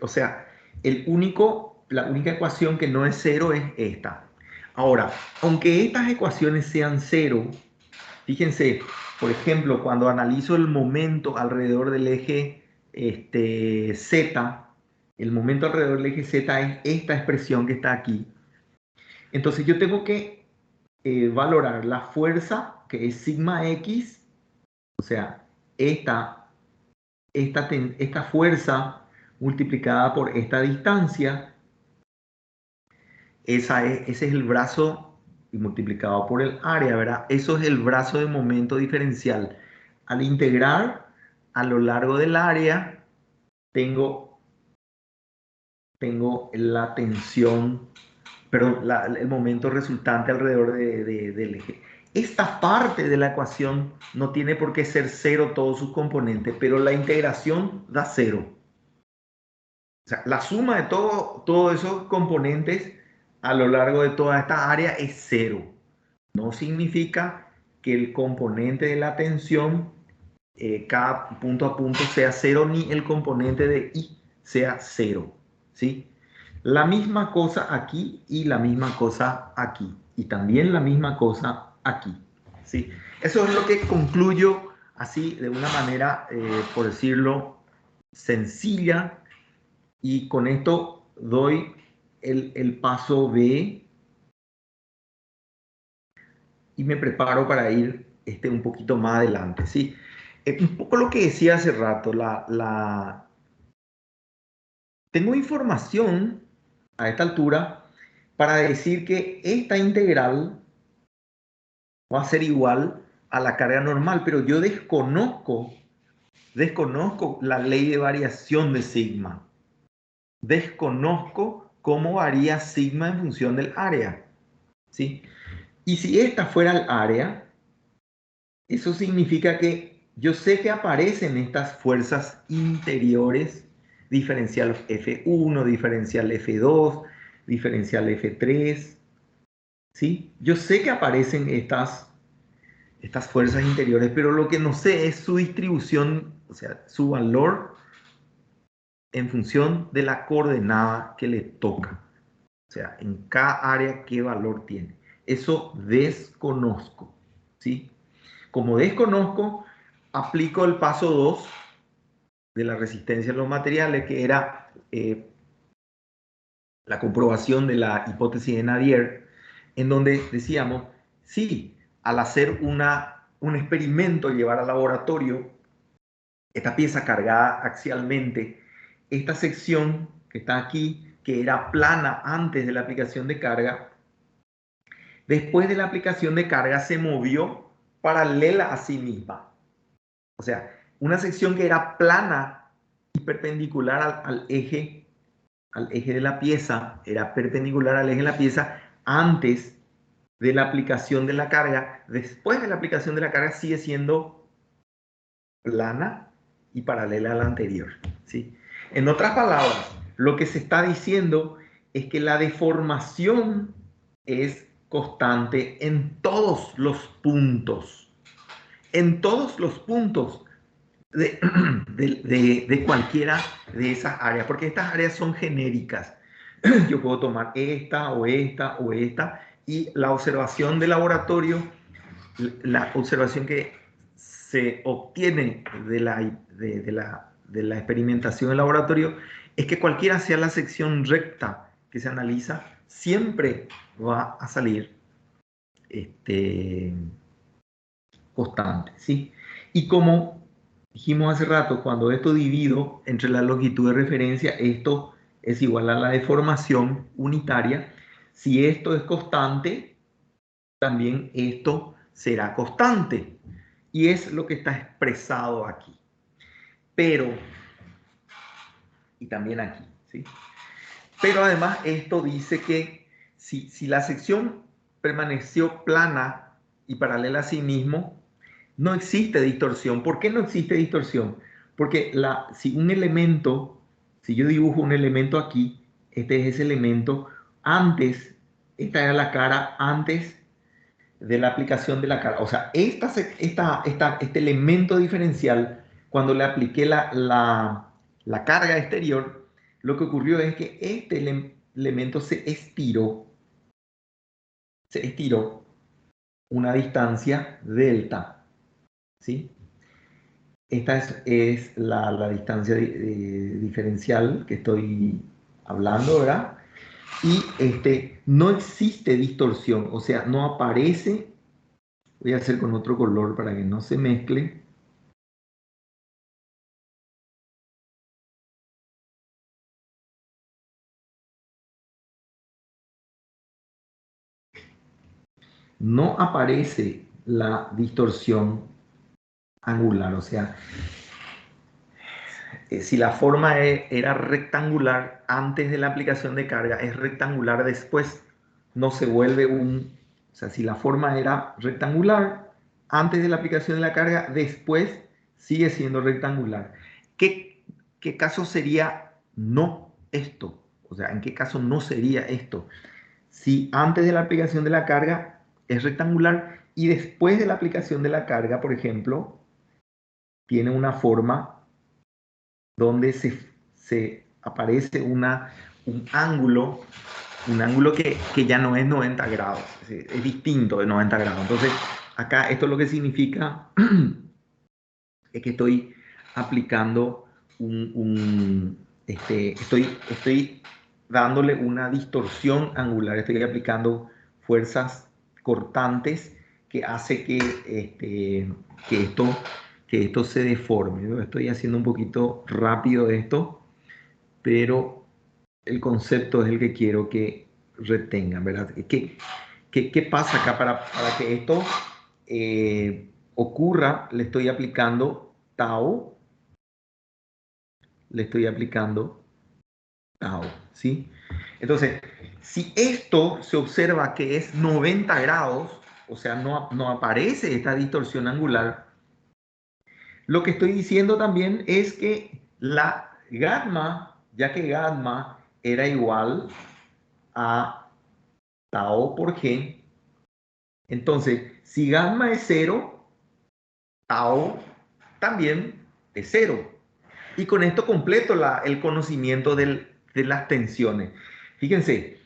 O sea, la única ecuación que no es 0 es esta. Ahora, aunque estas ecuaciones sean 0, fíjense, por ejemplo, cuando analizo el momento alrededor del eje Z, el momento alrededor del eje Z es esta expresión que está aquí. Entonces yo tengo que valorar la fuerza, que es sigma X, o sea, esta fuerza multiplicada por esta distancia, ese es el brazo y multiplicado por el área, ¿verdad? Eso es el brazo de momento diferencial. Al integrar a lo largo del área, tengo la tensión, perdón, el momento resultante alrededor del eje. Esta parte de la ecuación no tiene por qué ser 0 todos sus componentes, pero la integración da 0. O sea, la suma de todos esos componentes a lo largo de toda esta área es 0. No significa que el componente de la tensión, cada punto a punto sea 0, ni el componente de I sea 0. ¿Sí? La misma cosa aquí y la misma cosa aquí. Y también la misma cosa aquí. ¿Sí? Eso es lo que concluyo así de una manera, por decirlo, sencilla. Y con esto doy el paso B y me preparo para ir un poquito más adelante. ¿Sí? Un poco lo que decía hace rato, tengo información a esta altura para decir que esta integral va a ser igual a la carga normal, pero yo desconozco la ley de variación de sigma. Desconozco cómo varía sigma en función del área. ¿Sí? Y si esta fuera el área, eso significa que yo sé que aparecen estas fuerzas interiores, diferencial F1, diferencial F2, diferencial F3, ¿sí? Yo sé que aparecen estas fuerzas interiores, pero lo que no sé es su distribución, o sea, su valor en función de la coordenada que le toca. O sea, en cada área, ¿qué valor tiene? Eso desconozco, ¿sí? Como desconozco, aplico el paso 2 de la resistencia a los materiales, que era la comprobación de la hipótesis de Navier, en donde decíamos, sí, al hacer un experimento, llevar al laboratorio esta pieza cargada axialmente, esta sección que está aquí, que era plana antes de la aplicación de carga, después de la aplicación de carga se movió paralela a sí misma. O sea, una sección que era plana y perpendicular al eje de la pieza, era perpendicular al eje de la pieza antes de la aplicación de la carga. Después de la aplicación de la carga sigue siendo plana y paralela a la anterior, ¿sí? En otras palabras, lo que se está diciendo es que la deformación es constante en todos los puntos. En todos los puntos de cualquiera de esas áreas, porque estas áreas son genéricas. Yo puedo tomar esta o esta o esta, y la observación de laboratorio, la observación que se obtiene de la experimentación en laboratorio, es que cualquiera sea la sección recta que se analiza, siempre va a salir constante, ¿sí? Y como dijimos hace rato, cuando esto divido entre la longitud de referencia, esto es igual a la deformación unitaria. Si esto es constante, también esto será constante. Y es lo que está expresado aquí. Pero, y también aquí, ¿sí? Pero además esto dice que si la sección permaneció plana y paralela a sí mismo, no existe distorsión. ¿Por qué no existe distorsión? Porque si un elemento, si yo dibujo un elemento aquí, este es ese elemento antes, esta era la cara antes de la aplicación de la cara. O sea, este elemento diferencial, cuando le apliqué la carga exterior, lo que ocurrió es que este elemento se estiró una distancia delta, ¿sí? Esta es la distancia diferencial que estoy hablando, ¿verdad? Y no existe distorsión, o sea, no aparece. Voy a hacer con otro color para que no se mezcle. No aparece la distorsión angular, o sea, si la forma era rectangular antes de la aplicación de carga, es rectangular después, no se vuelve o sea, si la forma era rectangular antes de la aplicación de la carga, después sigue siendo rectangular. ¿Qué caso sería no esto? O sea, ¿en qué caso no sería esto? Si antes de la aplicación de la carga es rectangular y después de la aplicación de la carga, por ejemplo, tiene una forma donde se aparece un ángulo, que ya no es 90 grados, es distinto de 90 grados. Entonces, acá esto lo que significa es que estoy aplicando estoy dándole una distorsión angular, estoy aplicando fuerzas cortantes que hace que esto, que esto se deforme. Yo estoy haciendo un poquito rápido esto, pero el concepto es el que quiero que retengan, ¿verdad? ¿Qué pasa acá para que esto ocurra? Le estoy aplicando tau, le estoy aplicando tau, ¿sí? Entonces, si esto se observa que es 90 grados, o sea, no aparece esta distorsión angular, lo que estoy diciendo también es que la gamma, ya que gamma era igual a tau por g, entonces, si gamma es cero, tau también es cero. Y con esto completo el conocimiento de las tensiones. Fíjense,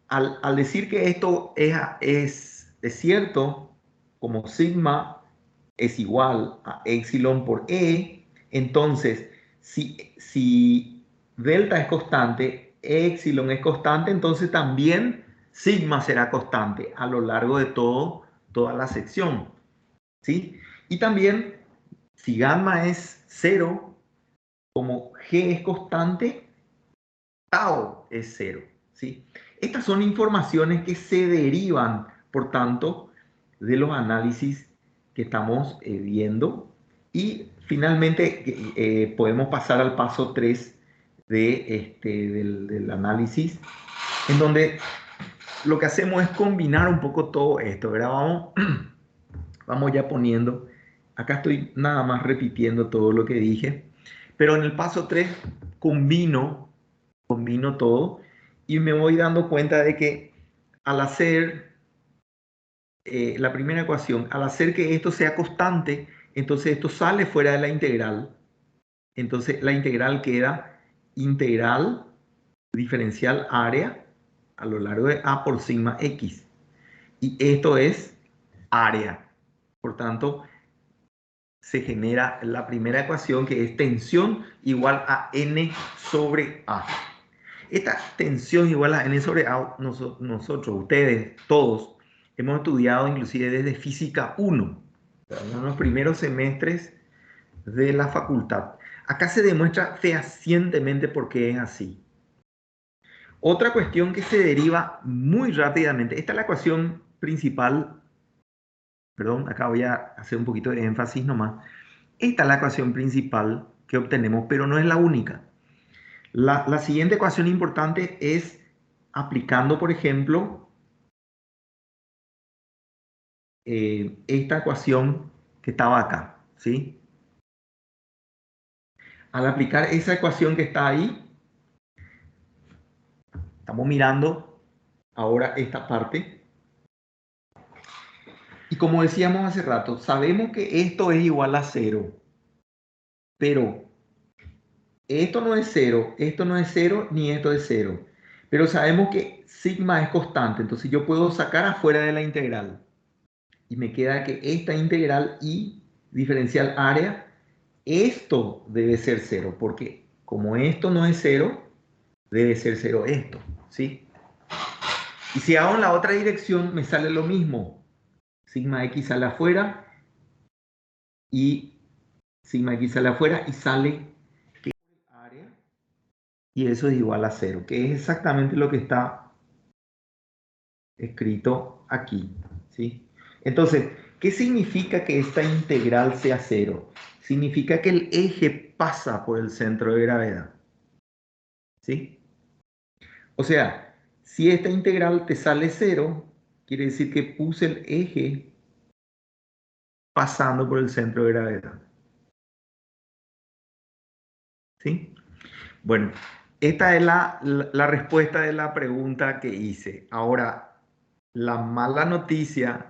al decir que esto es cierto, como sigma es igual a epsilon por E, entonces si delta es constante, epsilon es constante, entonces también sigma será constante a lo largo de toda la sección, ¿sí? Y también si gamma es cero, como G es constante, tau es cero, ¿sí? Estas son informaciones que se derivan, por tanto, de los análisis que estamos viendo. Y finalmente podemos pasar al paso 3 del análisis, en donde lo que hacemos es combinar un poco todo esto, ¿verdad? Vamos ya poniendo, acá estoy nada más repitiendo todo lo que dije, pero en el paso 3 combino todo y me voy dando cuenta de que al hacer la primera ecuación, al hacer que esto sea constante, entonces esto sale fuera de la integral. Entonces la integral queda integral diferencial área a lo largo de A por sigma X. Y esto es área. Por tanto, se genera la primera ecuación, que es tensión igual a N sobre A. Esta tensión igual a N sobre A, nosotros, ustedes, todos, hemos estudiado inclusive desde física 1, en los primeros semestres de la facultad. Acá se demuestra fehacientemente por qué es así. Otra cuestión que se deriva muy rápidamente, esta es la ecuación principal perdón, acá voy a hacer un poquito de énfasis nomás. Esta es la ecuación principal que obtenemos, pero no es la única. La siguiente ecuación importante es aplicando, por ejemplo, esta ecuación que estaba acá, ¿sí? Al aplicar esa ecuación que está ahí, estamos mirando ahora esta parte. Y como decíamos hace rato, sabemos que esto es igual a 0, pero esto no es 0, esto no es 0, ni esto es 0. Pero sabemos que sigma es constante, entonces yo puedo sacar afuera de la integral. Y me queda que esta integral y diferencial área, esto debe ser 0, porque como esto no es 0, debe ser 0 esto, ¿sí? Y si hago en la otra dirección, me sale lo mismo. Sigma x sale afuera y sigma x sale afuera y sale que área, y eso es igual a 0, que es exactamente lo que está escrito aquí, ¿sí? Entonces, ¿qué significa que esta integral sea 0? Significa que el eje pasa por el centro de gravedad, ¿sí? O sea, si esta integral te sale 0, quiere decir que puse el eje pasando por el centro de gravedad, ¿sí? Bueno, esta es la respuesta de la pregunta que hice. Ahora, la mala noticia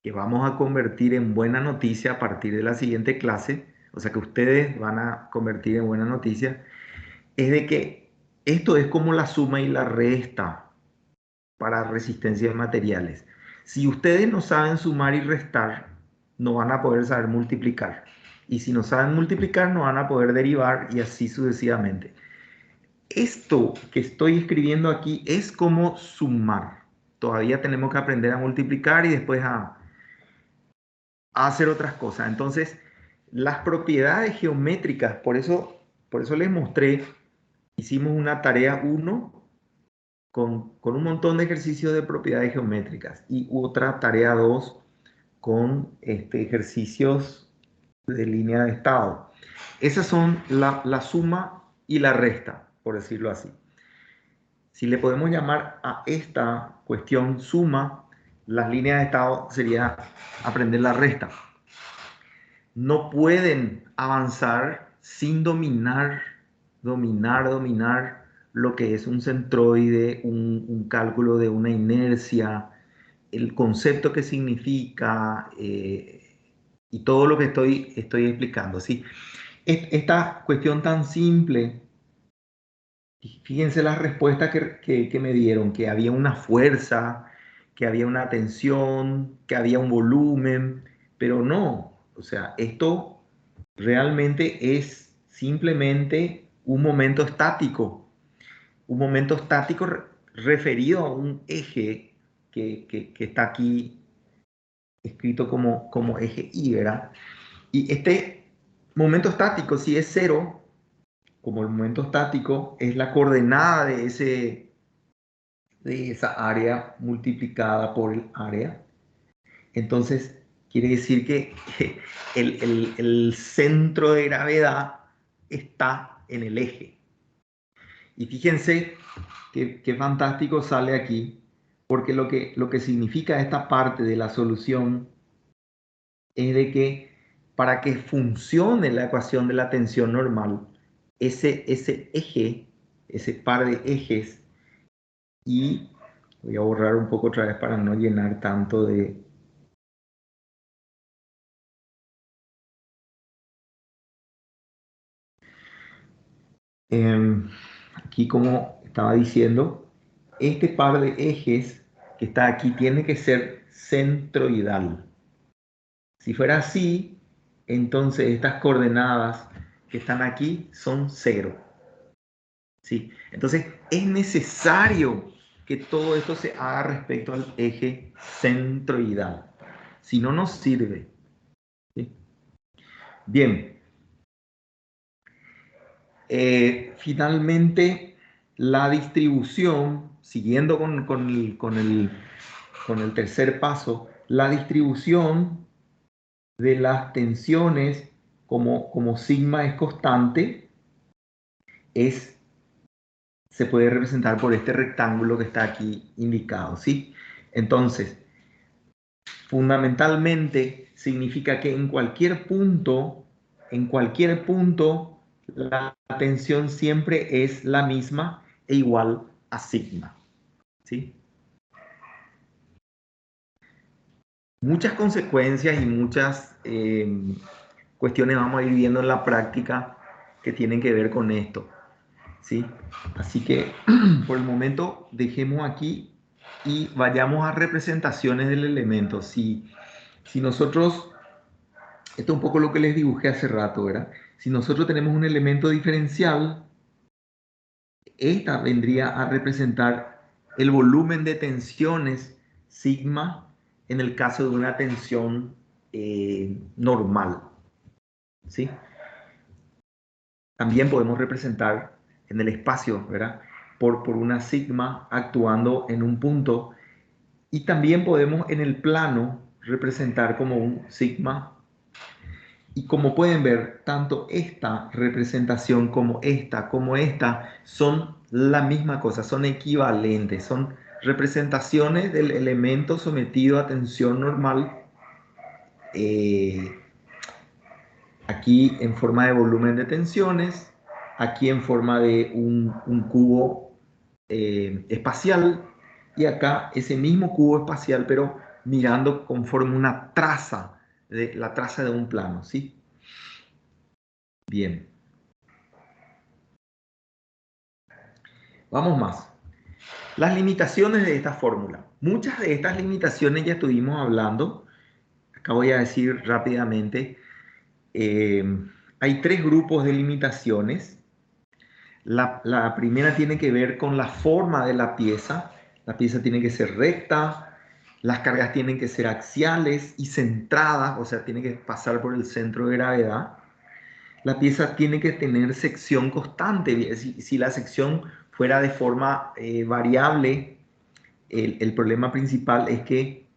que vamos a convertir en buena noticia a partir de la siguiente clase, o sea que ustedes van a convertir en buena noticia, es de que esto es como la suma y la resta para resistencia de materiales. Si ustedes no saben sumar y restar, no van a poder saber multiplicar. Y si no saben multiplicar, no van a poder derivar y así sucesivamente. Esto que estoy escribiendo aquí es como sumar. Todavía tenemos que aprender a multiplicar y después a hacer otras cosas. Entonces, las propiedades geométricas, por eso les mostré, hicimos una tarea 1 con un montón de ejercicios de propiedades geométricas y otra tarea 2 con ejercicios de línea de estado. Esas son la suma y la resta, por decirlo así. Si le podemos llamar a esta cuestión suma, las líneas de estado sería aprender la resta. No pueden avanzar sin dominar lo que es un centroide, un cálculo de una inercia, el concepto que significa y todo lo que estoy explicando. ¿Sí? Esta cuestión tan simple, fíjense la respuesta que me dieron, que había una fuerza, que había una tensión, que había un volumen, pero no, o sea, esto realmente es simplemente un momento estático referido a un eje que está aquí escrito como eje Y, ¿verdad? Y este momento estático, si es cero, como el momento estático es la coordenada de esa área multiplicada por el área, entonces quiere decir que el centro de gravedad está en el eje. Y fíjense qué fantástico sale aquí, porque lo que significa esta parte de la solución es de que para que funcione la ecuación de la tensión normal, ese eje, ese par de ejes, y voy a borrar un poco otra vez para no llenar tanto de... Aquí como estaba diciendo, este par de ejes que está aquí tiene que ser centroidal. Si fuera así, entonces estas coordenadas que están aquí son 0. ¿Sí? Entonces es necesario que todo esto se haga respecto al eje centroidal. Si no, nos sirve. ¿Sí? Bien. Finalmente, la distribución, siguiendo con el tercer paso, la distribución de las tensiones, como sigma es constante, se puede representar por este rectángulo que está aquí indicado, ¿sí? Entonces, fundamentalmente significa que en cualquier punto, la tensión siempre es la misma e igual a sigma, ¿sí? Muchas consecuencias y muchas cuestiones vamos a ir viendo en la práctica que tienen que ver con esto, ¿sí? Así que por el momento dejemos aquí y vayamos a representaciones del elemento. Si nosotros, esto es un poco lo que les dibujé hace rato, ¿verdad? Si nosotros tenemos un elemento diferencial, esta vendría a representar el volumen de tensiones sigma en el caso de una tensión normal, ¿sí? También podemos representar en el espacio, ¿verdad? Por una sigma actuando en un punto, y también podemos en el plano representar como un sigma. Y como pueden ver, tanto esta representación como esta son la misma cosa, son equivalentes, son representaciones del elemento sometido a tensión normal, aquí en forma de volumen de tensiones, aquí en forma de un cubo espacial, y acá ese mismo cubo espacial, pero mirando conforme una traza, la traza de un plano, ¿sí? Bien. Vamos más. Las limitaciones de esta fórmula. Muchas de estas limitaciones ya estuvimos hablando. Acá voy a decir rápidamente. Hay tres grupos de limitaciones. La primera tiene que ver con la forma de la pieza. La pieza tiene que ser recta. Las cargas tienen que ser axiales y centradas, o sea, tiene que pasar por el centro de gravedad. La pieza tiene que tener sección constante. Si la sección fuera de forma variable, el problema principal es que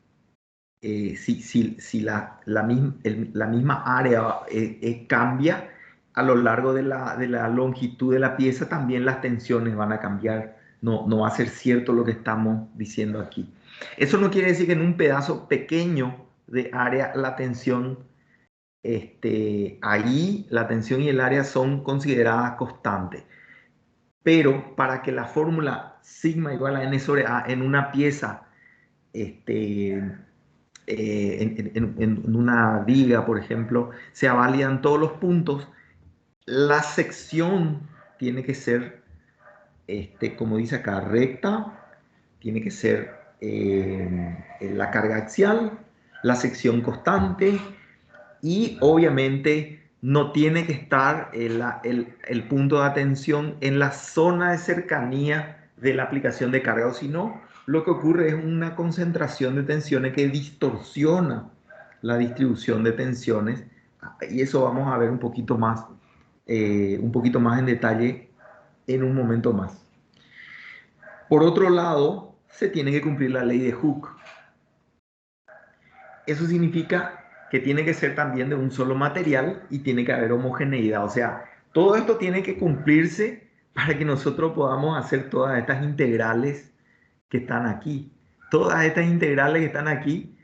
si la misma área cambia a lo largo de la longitud de la pieza, también las tensiones van a cambiar. No va a ser cierto lo que estamos diciendo aquí. Eso no quiere decir que en un pedazo pequeño de área la tensión, ahí la tensión y el área son consideradas constantes. Pero para que la fórmula sigma igual a n sobre a en una pieza, en una viga, por ejemplo, se validan todos los puntos, la sección tiene que ser, como dice acá, recta, tiene que ser la carga axial, la sección constante, y obviamente no tiene que estar el punto de atención en la zona de cercanía de la aplicación de carga, o si no, lo que ocurre es una concentración de tensiones que distorsiona la distribución de tensiones, y eso vamos a ver un poquito más en detalle en un momento más. Por otro lado, se tiene que cumplir la ley de Hooke. Eso significa que tiene que ser también de un solo material y tiene que haber homogeneidad. O sea, todo esto tiene que cumplirse para que nosotros podamos hacer todas estas integrales que están aquí. Todas estas integrales que están aquí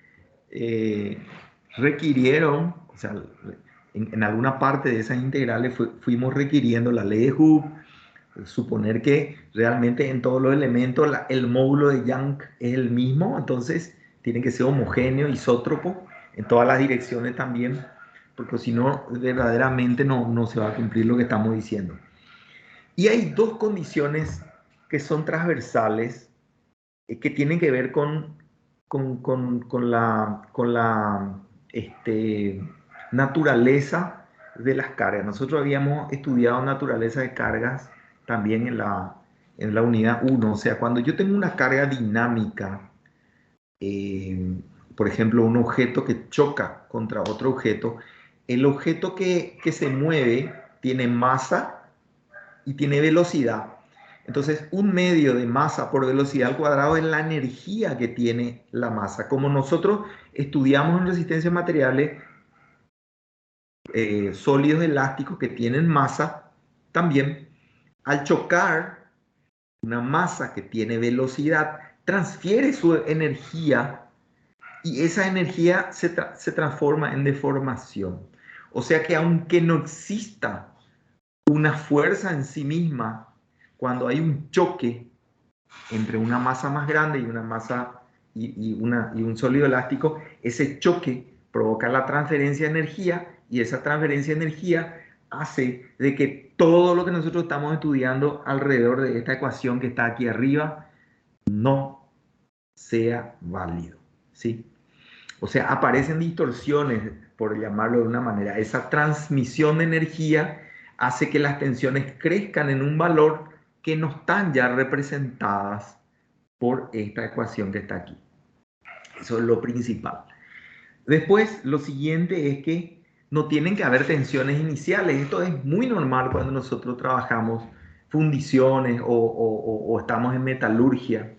requirieron, o sea, en alguna parte de esas integrales fuimos requiriendo la ley de Hooke, suponer que realmente en todos los elementos el módulo de Young es el mismo, entonces tiene que ser homogéneo, isótropo, en todas las direcciones también, porque si no, verdaderamente no se va a cumplir lo que estamos diciendo. Y hay dos condiciones que son transversales, que tienen que ver con la naturaleza de las cargas. Nosotros habíamos estudiado naturaleza de cargas también en la unidad 1. O sea, cuando yo tengo una carga dinámica, por ejemplo, un objeto que choca contra otro objeto, el objeto que se mueve tiene masa y tiene velocidad. Entonces, un medio de masa por velocidad al cuadrado es la energía que tiene la masa. Como nosotros estudiamos en resistencia a materiales sólidos elásticos que tienen masa, también al chocar una masa que tiene velocidad, transfiere su energía y esa energía se transforma en deformación. O sea que aunque no exista una fuerza en sí misma, cuando hay un choque entre una masa más grande y una masa y un sólido elástico, ese choque provoca la transferencia de energía y esa transferencia de energía hace de que todo lo que nosotros estamos estudiando alrededor de esta ecuación que está aquí arriba no sea válido, ¿sí? O sea, aparecen distorsiones, por llamarlo de una manera. Esa transmisión de energía hace que las tensiones crezcan en un valor que no están ya representadas por esta ecuación que está aquí. Eso es lo principal. Después, lo siguiente es que no tienen que haber tensiones iniciales. Esto es muy normal cuando nosotros trabajamos fundiciones o estamos en metalurgia,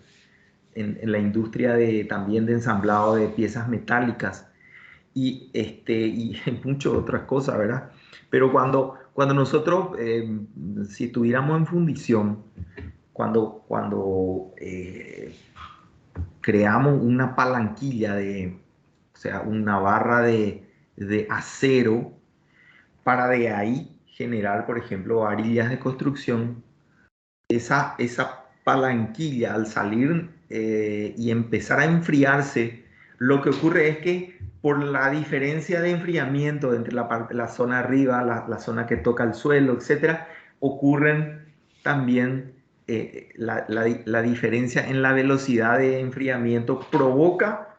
en la industria también de ensamblado de piezas metálicas y muchas otras cosas, ¿verdad? Pero cuando nosotros, si estuviéramos en fundición, cuando creamos una palanquilla o sea, una barra de acero para de ahí generar, por ejemplo, varillas de construcción, esa palanquilla al salir y empezar a enfriarse, lo que ocurre es que por la diferencia de enfriamiento entre la zona arriba, la zona que toca el suelo, etcétera, ocurren también la diferencia en la velocidad de enfriamiento provoca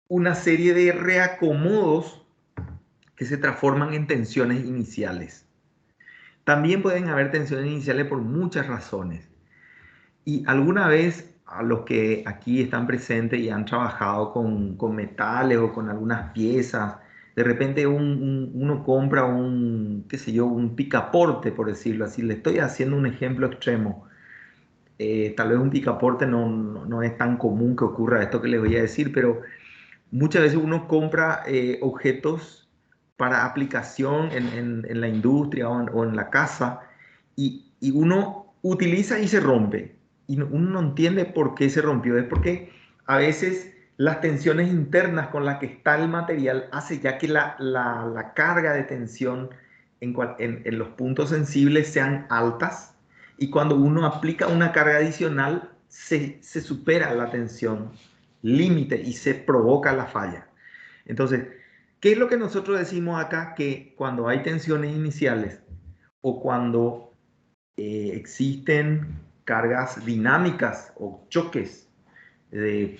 una serie de reacomodos que se transforman en tensiones iniciales. También pueden haber tensiones iniciales por muchas razones. Y alguna vez a los que aquí están presentes y han trabajado con metales o con algunas piezas, de repente uno compra qué sé yo, un picaporte, por decirlo así. Le estoy haciendo un ejemplo extremo. Tal vez un picaporte no es tan común que ocurra esto que les voy a decir, pero muchas veces uno compra objetos para aplicación en la industria o en la casa y uno utiliza y se rompe. Y uno no entiende por qué se rompió. Es porque a veces las tensiones internas con las que está el material hace ya que la carga de tensión en los puntos sensibles sean altas y cuando uno aplica una carga adicional se supera la tensión límite y se provoca la falla. Entonces, ¿qué es lo que nosotros decimos acá? Que cuando hay tensiones iniciales o cuando existen cargas dinámicas o choques de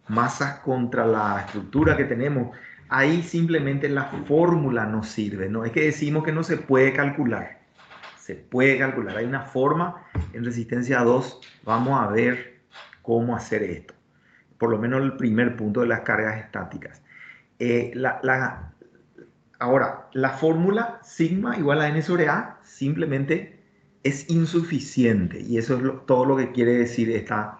masas contra la estructura que tenemos, ahí simplemente la fórmula no sirve. No es que decimos que no se puede calcular. Se puede calcular. Hay una forma en resistencia 2. Vamos a ver cómo hacer esto. Por lo menos el primer punto de las cargas estáticas. Ahora, la fórmula sigma igual a n sobre a simplemente es insuficiente y eso es todo lo que quiere decir esta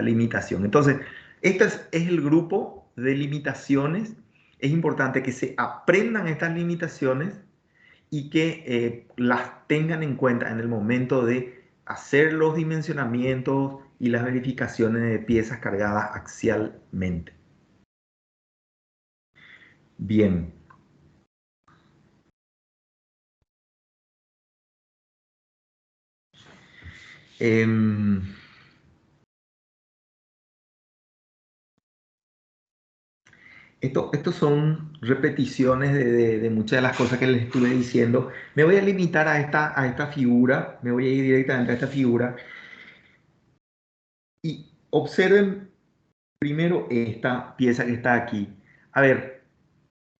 limitación. Entonces, este es el grupo de limitaciones. Es importante que se aprendan estas limitaciones y que las tengan en cuenta en el momento de hacer los dimensionamientos y las verificaciones de piezas cargadas axialmente. Bien. Estos son repeticiones de muchas de las cosas que les estuve diciendo. Me voy a limitar a esta figura, me voy a ir directamente a esta figura y observen primero esta pieza que está aquí. A ver,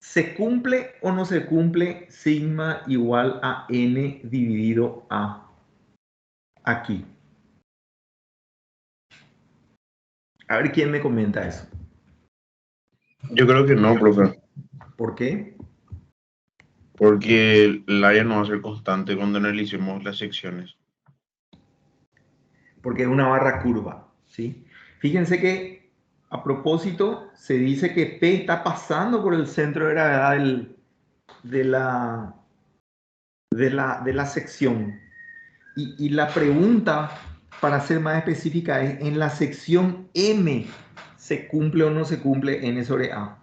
¿se cumple o no se cumple sigma igual a n dividido a aquí? A ver quién me comenta eso. Yo creo que no, profe. ¿Por qué? Porque el área no va a ser constante cuando analicemos las secciones. porque es una barra curva, ¿sí? Fíjense que a propósito se dice que P está pasando por el centro de gravedad de la, de la sección. Y la pregunta, para ser más específica, es, ¿en la sección M se cumple o no se cumple N sobre A?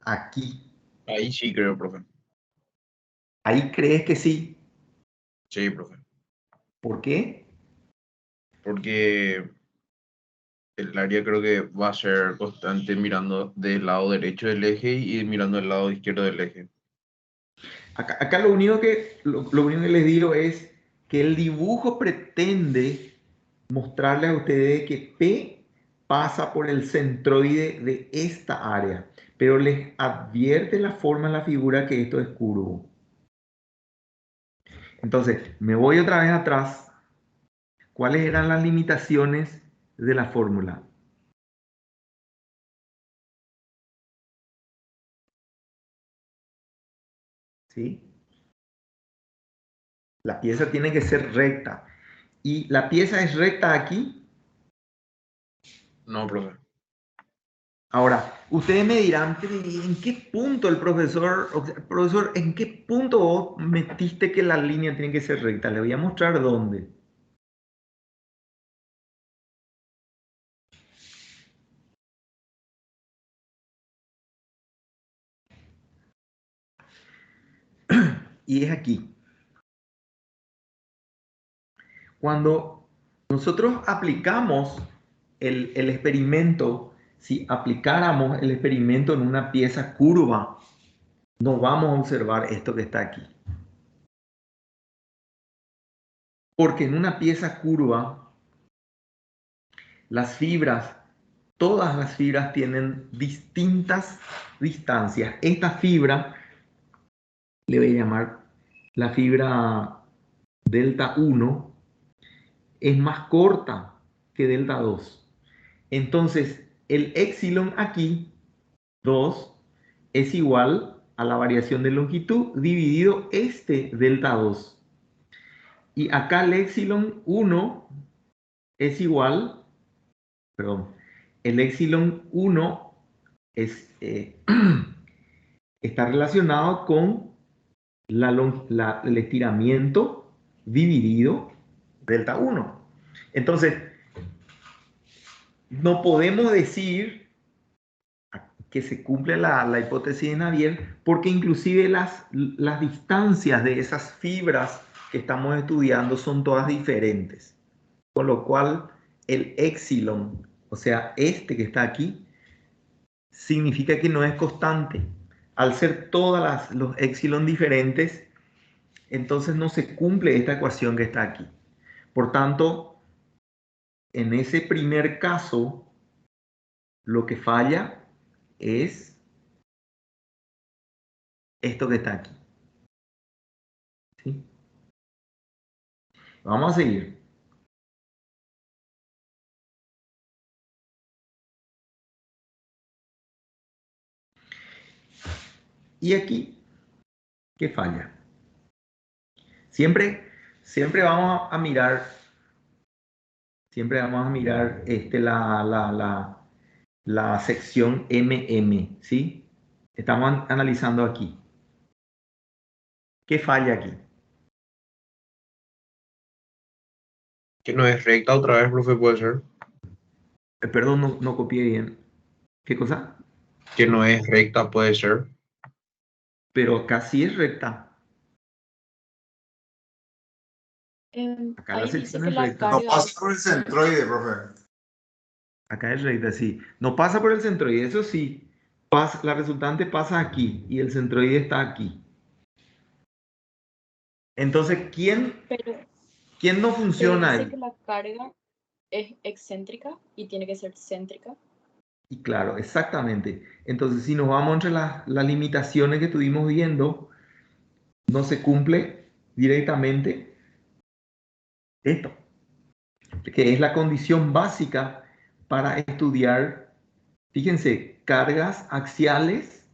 Aquí. Ahí sí creo, profe. ¿Ahí crees que sí? Sí, profe. ¿Por qué? Porque el área creo que va a ser constante mirando del lado derecho del eje y mirando del lado izquierdo del eje. Acá lo único lo único que les digo es que el dibujo pretende mostrarles a ustedes que P pasa por el centroide de esta área, pero les advierte la forma en la figura que esto es curvo. Entonces, me voy otra vez atrás. ¿Cuáles eran las limitaciones de la fórmula? ¿Sí? La pieza tiene que ser recta. ¿Y la pieza es recta aquí? No, profe. Ahora, ustedes me dirán, ¿en qué punto el profesor, o sea, profesor, en qué punto vos metiste que la línea tiene que ser recta? Le voy a mostrar dónde. Y es aquí. Cuando nosotros aplicamos el experimento, si aplicáramos el experimento en una pieza curva, no vamos a observar esto que está aquí. Porque en una pieza curva, las fibras, todas las fibras tienen distintas distancias. Esta fibra, le voy a llamar la fibra delta 1, es más corta que delta 2. Entonces, el epsilon aquí, 2, es igual a la variación de longitud dividido este delta 2. Y acá el epsilon 1 es igual, perdón, el epsilon 1 es, está relacionado con el estiramiento dividido delta 1. Entonces, no podemos decir que se cumple la hipótesis de Navier porque inclusive las distancias de esas fibras que estamos estudiando son todas diferentes. Con lo cual, el epsilon, o sea, este que está aquí, significa que no es constante. Al ser todas los epsilon diferentes, entonces no se cumple esta ecuación que está aquí. Por tanto, en ese primer caso, lo que falla es esto que está aquí. ¿Sí? Vamos a seguir. Y aquí, ¿qué falla? Siempre, siempre vamos a mirar, siempre vamos a mirar la sección MM, ¿sí? Estamos analizando aquí. ¿Qué falla aquí? Que no es recta otra vez, profe, puede ser. Perdón, no copié bien. ¿Qué cosa? Que no es recta, puede ser. Pero acá sí es recta. Acá la Ahí dice sección que es la recta. No carga pasa por el centroide, profe. Acá es recta, sí. No pasa por el centroide, eso sí. La resultante pasa aquí y el centroide está aquí. Entonces, pero, ¿quién no pero funciona dice ahí? que la carga es excéntrica y tiene que ser céntrica. Y claro, exactamente. Entonces, si nos vamos entre las limitaciones que estuvimos viendo, no se cumple directamente esto, que es la condición básica para estudiar, fíjense, cargas axiales,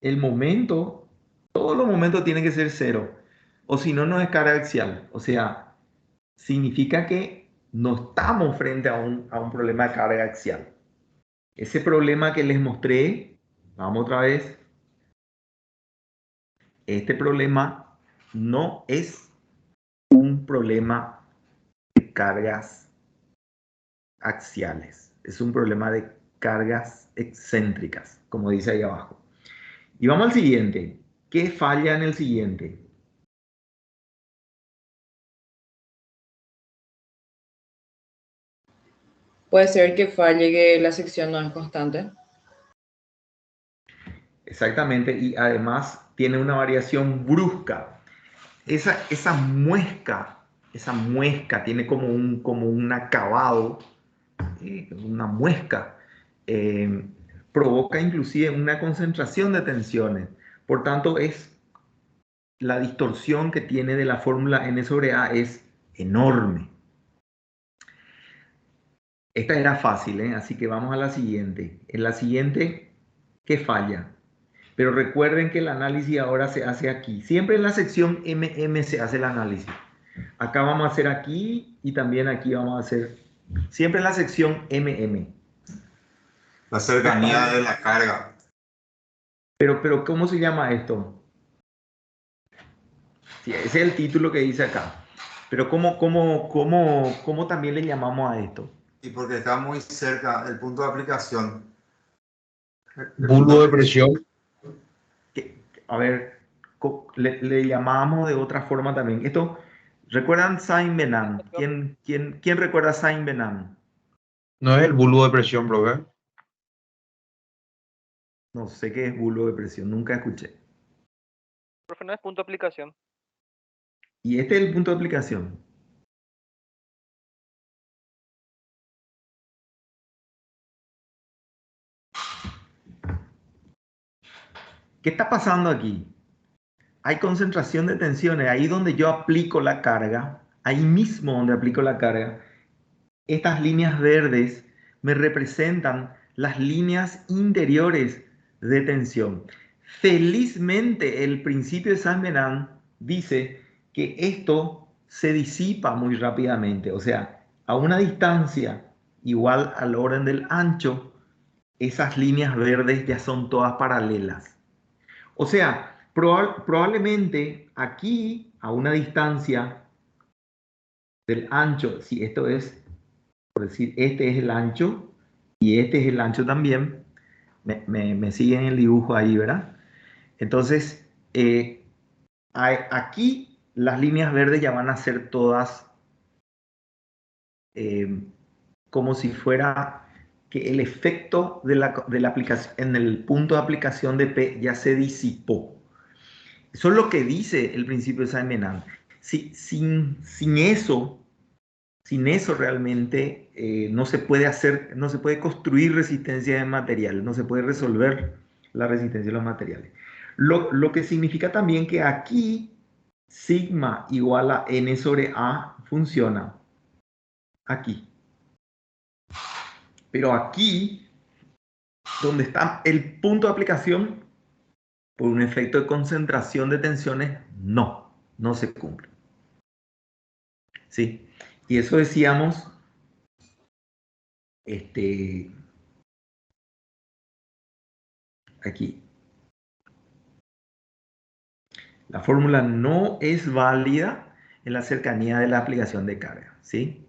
el momento Todos los momentos tienen que ser cero. O si no, no es carga axial. O sea, significa que no estamos frente a un problema de carga axial. Ese problema que les mostré, vamos otra vez, este problema no es un problema de cargas axiales, es un problema de cargas excéntricas, como dice ahí abajo. Y vamos al siguiente. ¿Qué falla en el siguiente? Puede ser que falle que la sección no es constante. Exactamente, y además tiene una variación brusca. Esa muesca tiene como un acabado, una muesca, eh, provoca inclusive una concentración de tensiones. Por tanto, la distorsión que tiene de la fórmula N sobre A es enorme. Esta era fácil, ¿eh? Así que vamos a la siguiente. En la siguiente, ¿qué falla? Pero recuerden que el análisis ahora se hace aquí. Siempre en la sección MM se hace el análisis. Acá vamos a hacer aquí y también aquí vamos a hacer, siempre en la sección MM. La cercanía de la carga. Pero ¿cómo se llama esto? Sí, ese es el título que dice acá. Pero ¿cómo también le llamamos a esto? Y porque está muy cerca el punto de aplicación. Bulbo de presión. A ver, le llamamos de otra forma también. Esto, ¿recuerdan Saint-Venant? ¿Quién recuerda Saint-Venant? No es el bulbo de presión, profe. No sé qué es bulbo de presión, nunca escuché. Profe, no es punto de aplicación. Y este es el punto de aplicación. ¿Qué está pasando aquí? Hay concentración de tensiones, ahí donde yo aplico la carga, ahí mismo donde aplico la carga, estas líneas verdes me representan las líneas interiores de tensión. Felizmente, el principio de Saint-Venant dice que esto se disipa muy rápidamente, o sea, a una distancia igual al orden del ancho, esas líneas verdes ya son todas paralelas. O sea, probablemente aquí, a una distancia del ancho, si esto es, por decir, este es el ancho y este es el ancho también, me siguen el dibujo ahí, ¿verdad? Entonces, aquí las líneas verdes ya van a ser todas como si fuera que el efecto de la aplicación, en el punto de aplicación de P ya se disipó. Eso es lo que dice el principio de Saint-Venant. Sin eso realmente no se puede hacer, no se puede construir resistencia de materiales, no se puede resolver la resistencia de los materiales. Lo que significa también que aquí sigma igual a n sobre a funciona aquí. Pero aquí, donde está el punto de aplicación, por un efecto de concentración de tensiones, no se cumple. ¿Sí? Y eso decíamos, aquí. La fórmula no es válida en la cercanía de la aplicación de carga, ¿sí?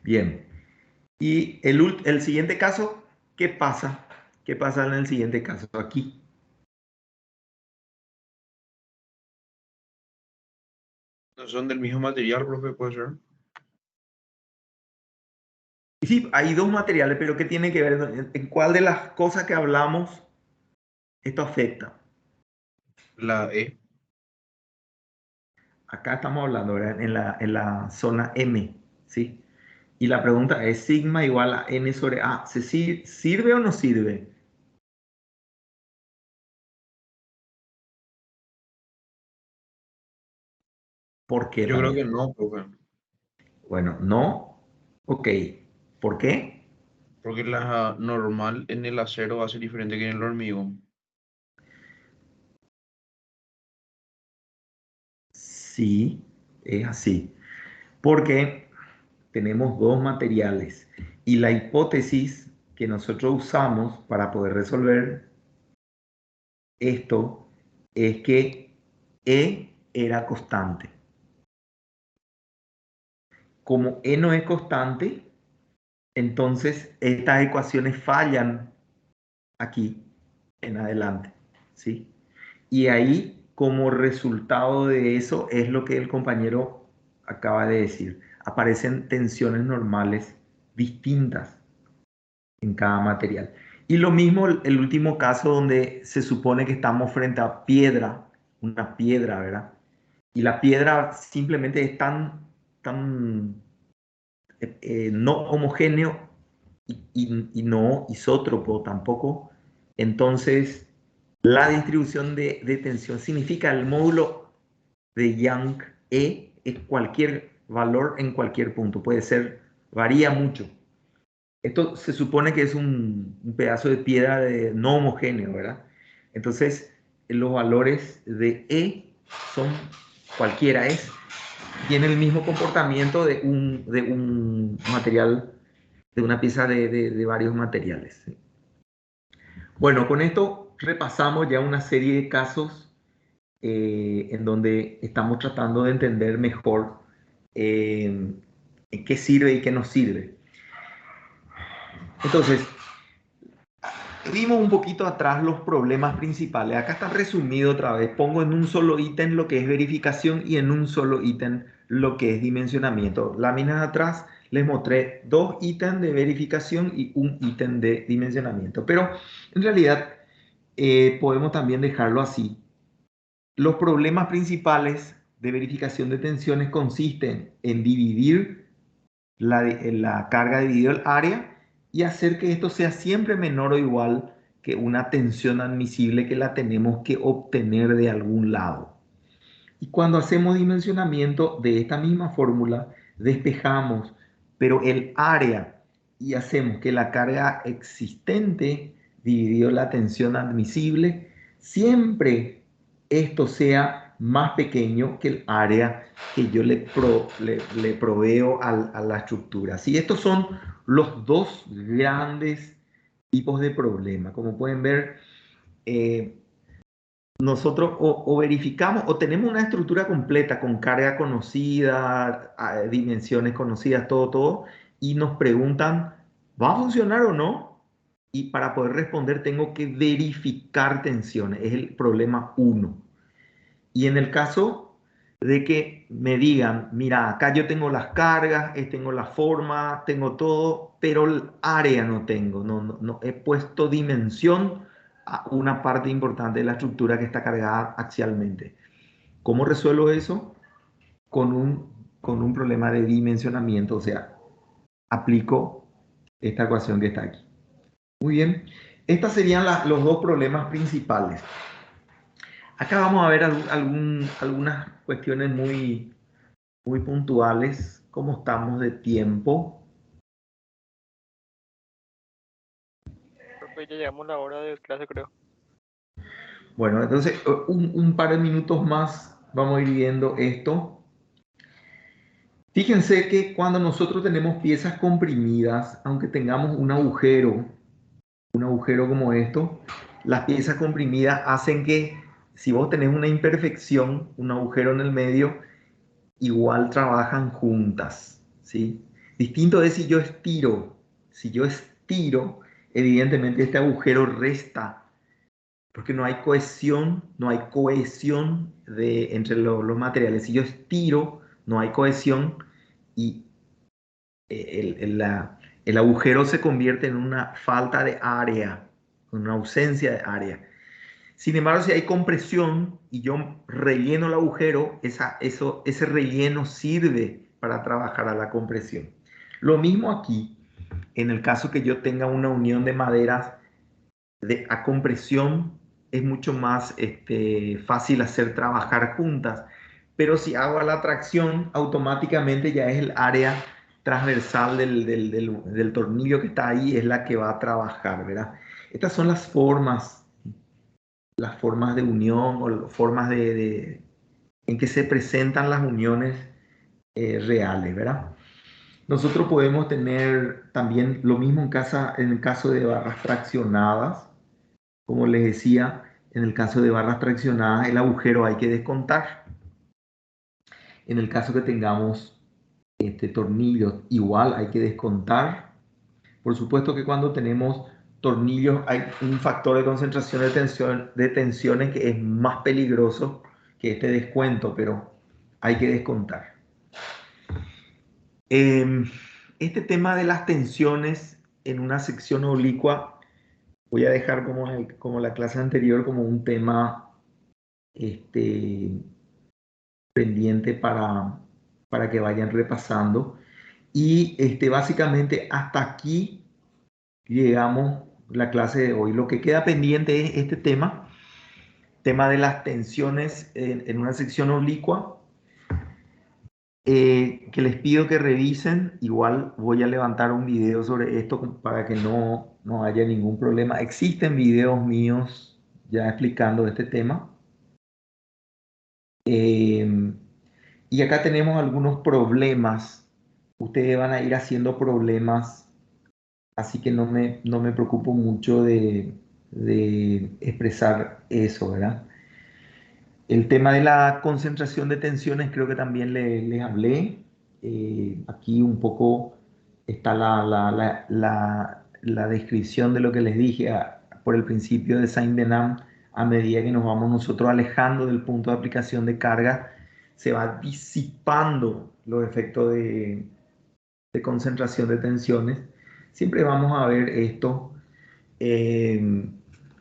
Bien. Y el siguiente caso, ¿qué pasa? ¿Qué pasa en el siguiente caso? Aquí. No son del mismo material, profe, puede ser. Y sí, hay dos materiales, pero ¿qué tiene que ver? ¿En cuál de las cosas que hablamos esto afecta? La E. Acá estamos hablando, ¿verdad? En la zona M, ¿sí? Y la pregunta es, sigma igual a n sobre a, ¿sirve o no sirve? ¿Por qué Yo creo que también? no, profe. Bueno, no. Ok. ¿Por qué? Porque la normal en el acero va a ser diferente que en el hormigón. Sí, es así. Porque tenemos dos materiales y la hipótesis que nosotros usamos para poder resolver esto es que E era constante. Como E no es constante, entonces estas ecuaciones fallan aquí en adelante, ¿sí? Y ahí, como resultado de eso, es lo que el compañero acaba de decir. Aparecen tensiones normales distintas en cada material. Y lo mismo el último caso donde se supone que estamos frente a piedra, una piedra, ¿verdad? Y la piedra simplemente es tan no homogéneo y no isótropo tampoco. Entonces, la distribución de tensión significa el módulo de Young E es cualquier valor en cualquier punto. Puede ser, varía mucho. Esto se supone que es un pedazo de piedra no homogéneo, ¿verdad? Entonces, los valores de E son cualquiera, tiene el mismo comportamiento de un material, de una pieza de varios materiales. ¿Sí? Bueno, con esto repasamos ya una serie de casos en donde estamos tratando de entender mejor qué sirve y qué no sirve. Entonces, vimos un poquito atrás los problemas principales. Acá está resumido otra vez. Pongo en un solo ítem lo que es verificación y en un solo ítem lo que es dimensionamiento. Láminas atrás les mostré 2 ítems de verificación y un ítem de dimensionamiento. Pero en realidad podemos también dejarlo así. Los problemas principales de verificación de tensiones consisten en dividir la carga dividido el área y hacer que esto sea siempre menor o igual que una tensión admisible que la tenemos que obtener de algún lado. Y cuando hacemos dimensionamiento de esta misma fórmula, despejamos, pero el área y hacemos que la carga existente dividido la tensión admisible, siempre esto sea más pequeño que el área que yo le proveo a la estructura. Así, estos son los dos grandes tipos de problemas. Como pueden ver, nosotros o verificamos o tenemos una estructura completa con carga conocida, dimensiones conocidas, todo, y nos preguntan, ¿va a funcionar o no? Y para poder responder tengo que verificar tensiones, es el problema 1. Y en el caso de que me digan, mira, acá yo tengo las cargas, tengo la forma, tengo todo, pero el área no tengo, no he puesto dimensión a una parte importante de la estructura que está cargada axialmente. ¿Cómo resuelvo eso? Con un problema de dimensionamiento, o sea, aplico esta ecuación que está aquí. Muy bien, estos serían los dos problemas principales. Acá vamos a ver algunas cuestiones muy puntuales. ¿Cómo estamos de tiempo? Profe, ya llegamos a la hora de clase, creo. Bueno, entonces un par de minutos más vamos a ir viendo esto. Fíjense que cuando nosotros tenemos piezas comprimidas, aunque tengamos un agujero como esto, las piezas comprimidas hacen que si vos tenés una imperfección, un agujero en el medio, igual trabajan juntas, ¿sí? Distinto es si yo estiro. Si yo estiro, evidentemente este agujero resta, porque no hay cohesión, entre los materiales. Si yo estiro, no hay cohesión y el agujero se convierte en una falta de área, en una ausencia de área. Sin embargo, si hay compresión y yo relleno el agujero, ese relleno sirve para trabajar a la compresión. Lo mismo aquí, en el caso que yo tenga una unión de maderas a compresión, es mucho más fácil hacer trabajar juntas. Pero si hago a la tracción, automáticamente ya es el área transversal del tornillo que está ahí, es la que va a trabajar, ¿verdad? Estas son las formas de unión o formas en que se presentan las uniones reales, ¿verdad? Nosotros podemos tener también lo mismo en el caso de barras fraccionadas. Como les decía, en el caso de barras fraccionadas, el agujero hay que descontar. En el caso que tengamos tornillos, igual hay que descontar. Por supuesto que cuando tenemos tornillos hay un factor de concentración de tensiones que es más peligroso que este descuento, pero hay que descontar. Este tema de las tensiones en una sección oblicua, voy a dejar como la clase anterior como un tema pendiente para que vayan repasando. Y básicamente hasta aquí llegamos la clase de hoy. Lo que queda pendiente es este tema de las tensiones en una sección oblicua. Que les pido que revisen. Igual voy a levantar un video sobre esto para que no haya ningún problema. Existen videos míos ya explicando este tema. Y acá tenemos algunos problemas. Ustedes van a ir haciendo problemas, así que no me preocupo mucho de expresar eso, ¿verdad? El tema de la concentración de tensiones creo que también les hablé. Aquí un poco está la descripción de lo que les dije por el principio de Saint-Venant. A medida que nos vamos nosotros alejando del punto de aplicación de carga, se va disipando los efectos de concentración de tensiones. Siempre vamos a ver esto.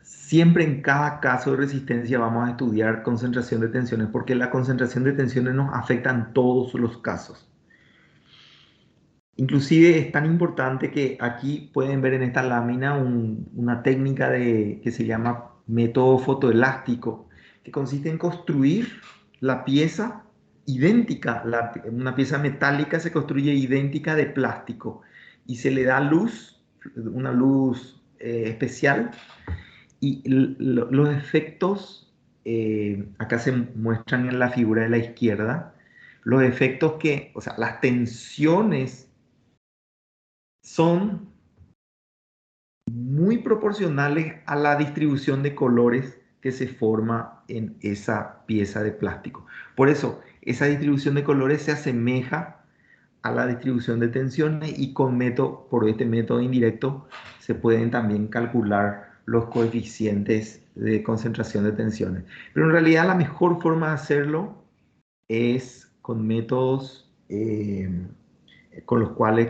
Siempre en cada caso de resistencia vamos a estudiar concentración de tensiones porque la concentración de tensiones nos afecta en todos los casos. Inclusive es tan importante que aquí pueden ver en esta lámina una técnica que se llama método fotoelástico, que consiste en construir la pieza idéntica, una pieza metálica se construye idéntica de plástico y se le da luz, una luz especial, y los efectos, acá se muestran en la figura de la izquierda, los efectos o sea, las tensiones son muy proporcionales a la distribución de colores que se forma en esa pieza de plástico. Por eso, esa distribución de colores se asemeja a la distribución de tensiones y por este método indirecto se pueden también calcular los coeficientes de concentración de tensiones. Pero en realidad la mejor forma de hacerlo es con métodos con los cuales,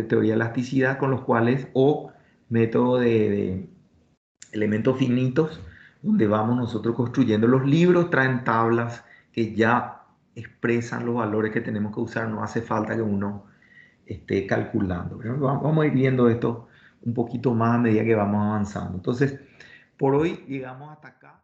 teoría de elasticidad, con los cuales, o método de elementos finitos, donde vamos nosotros construyendo. Los libros traen tablas que ya expresan los valores que tenemos que usar, no hace falta que uno esté calculando. Vamos a ir viendo esto un poquito más a medida que vamos avanzando. Entonces, por hoy llegamos hasta acá.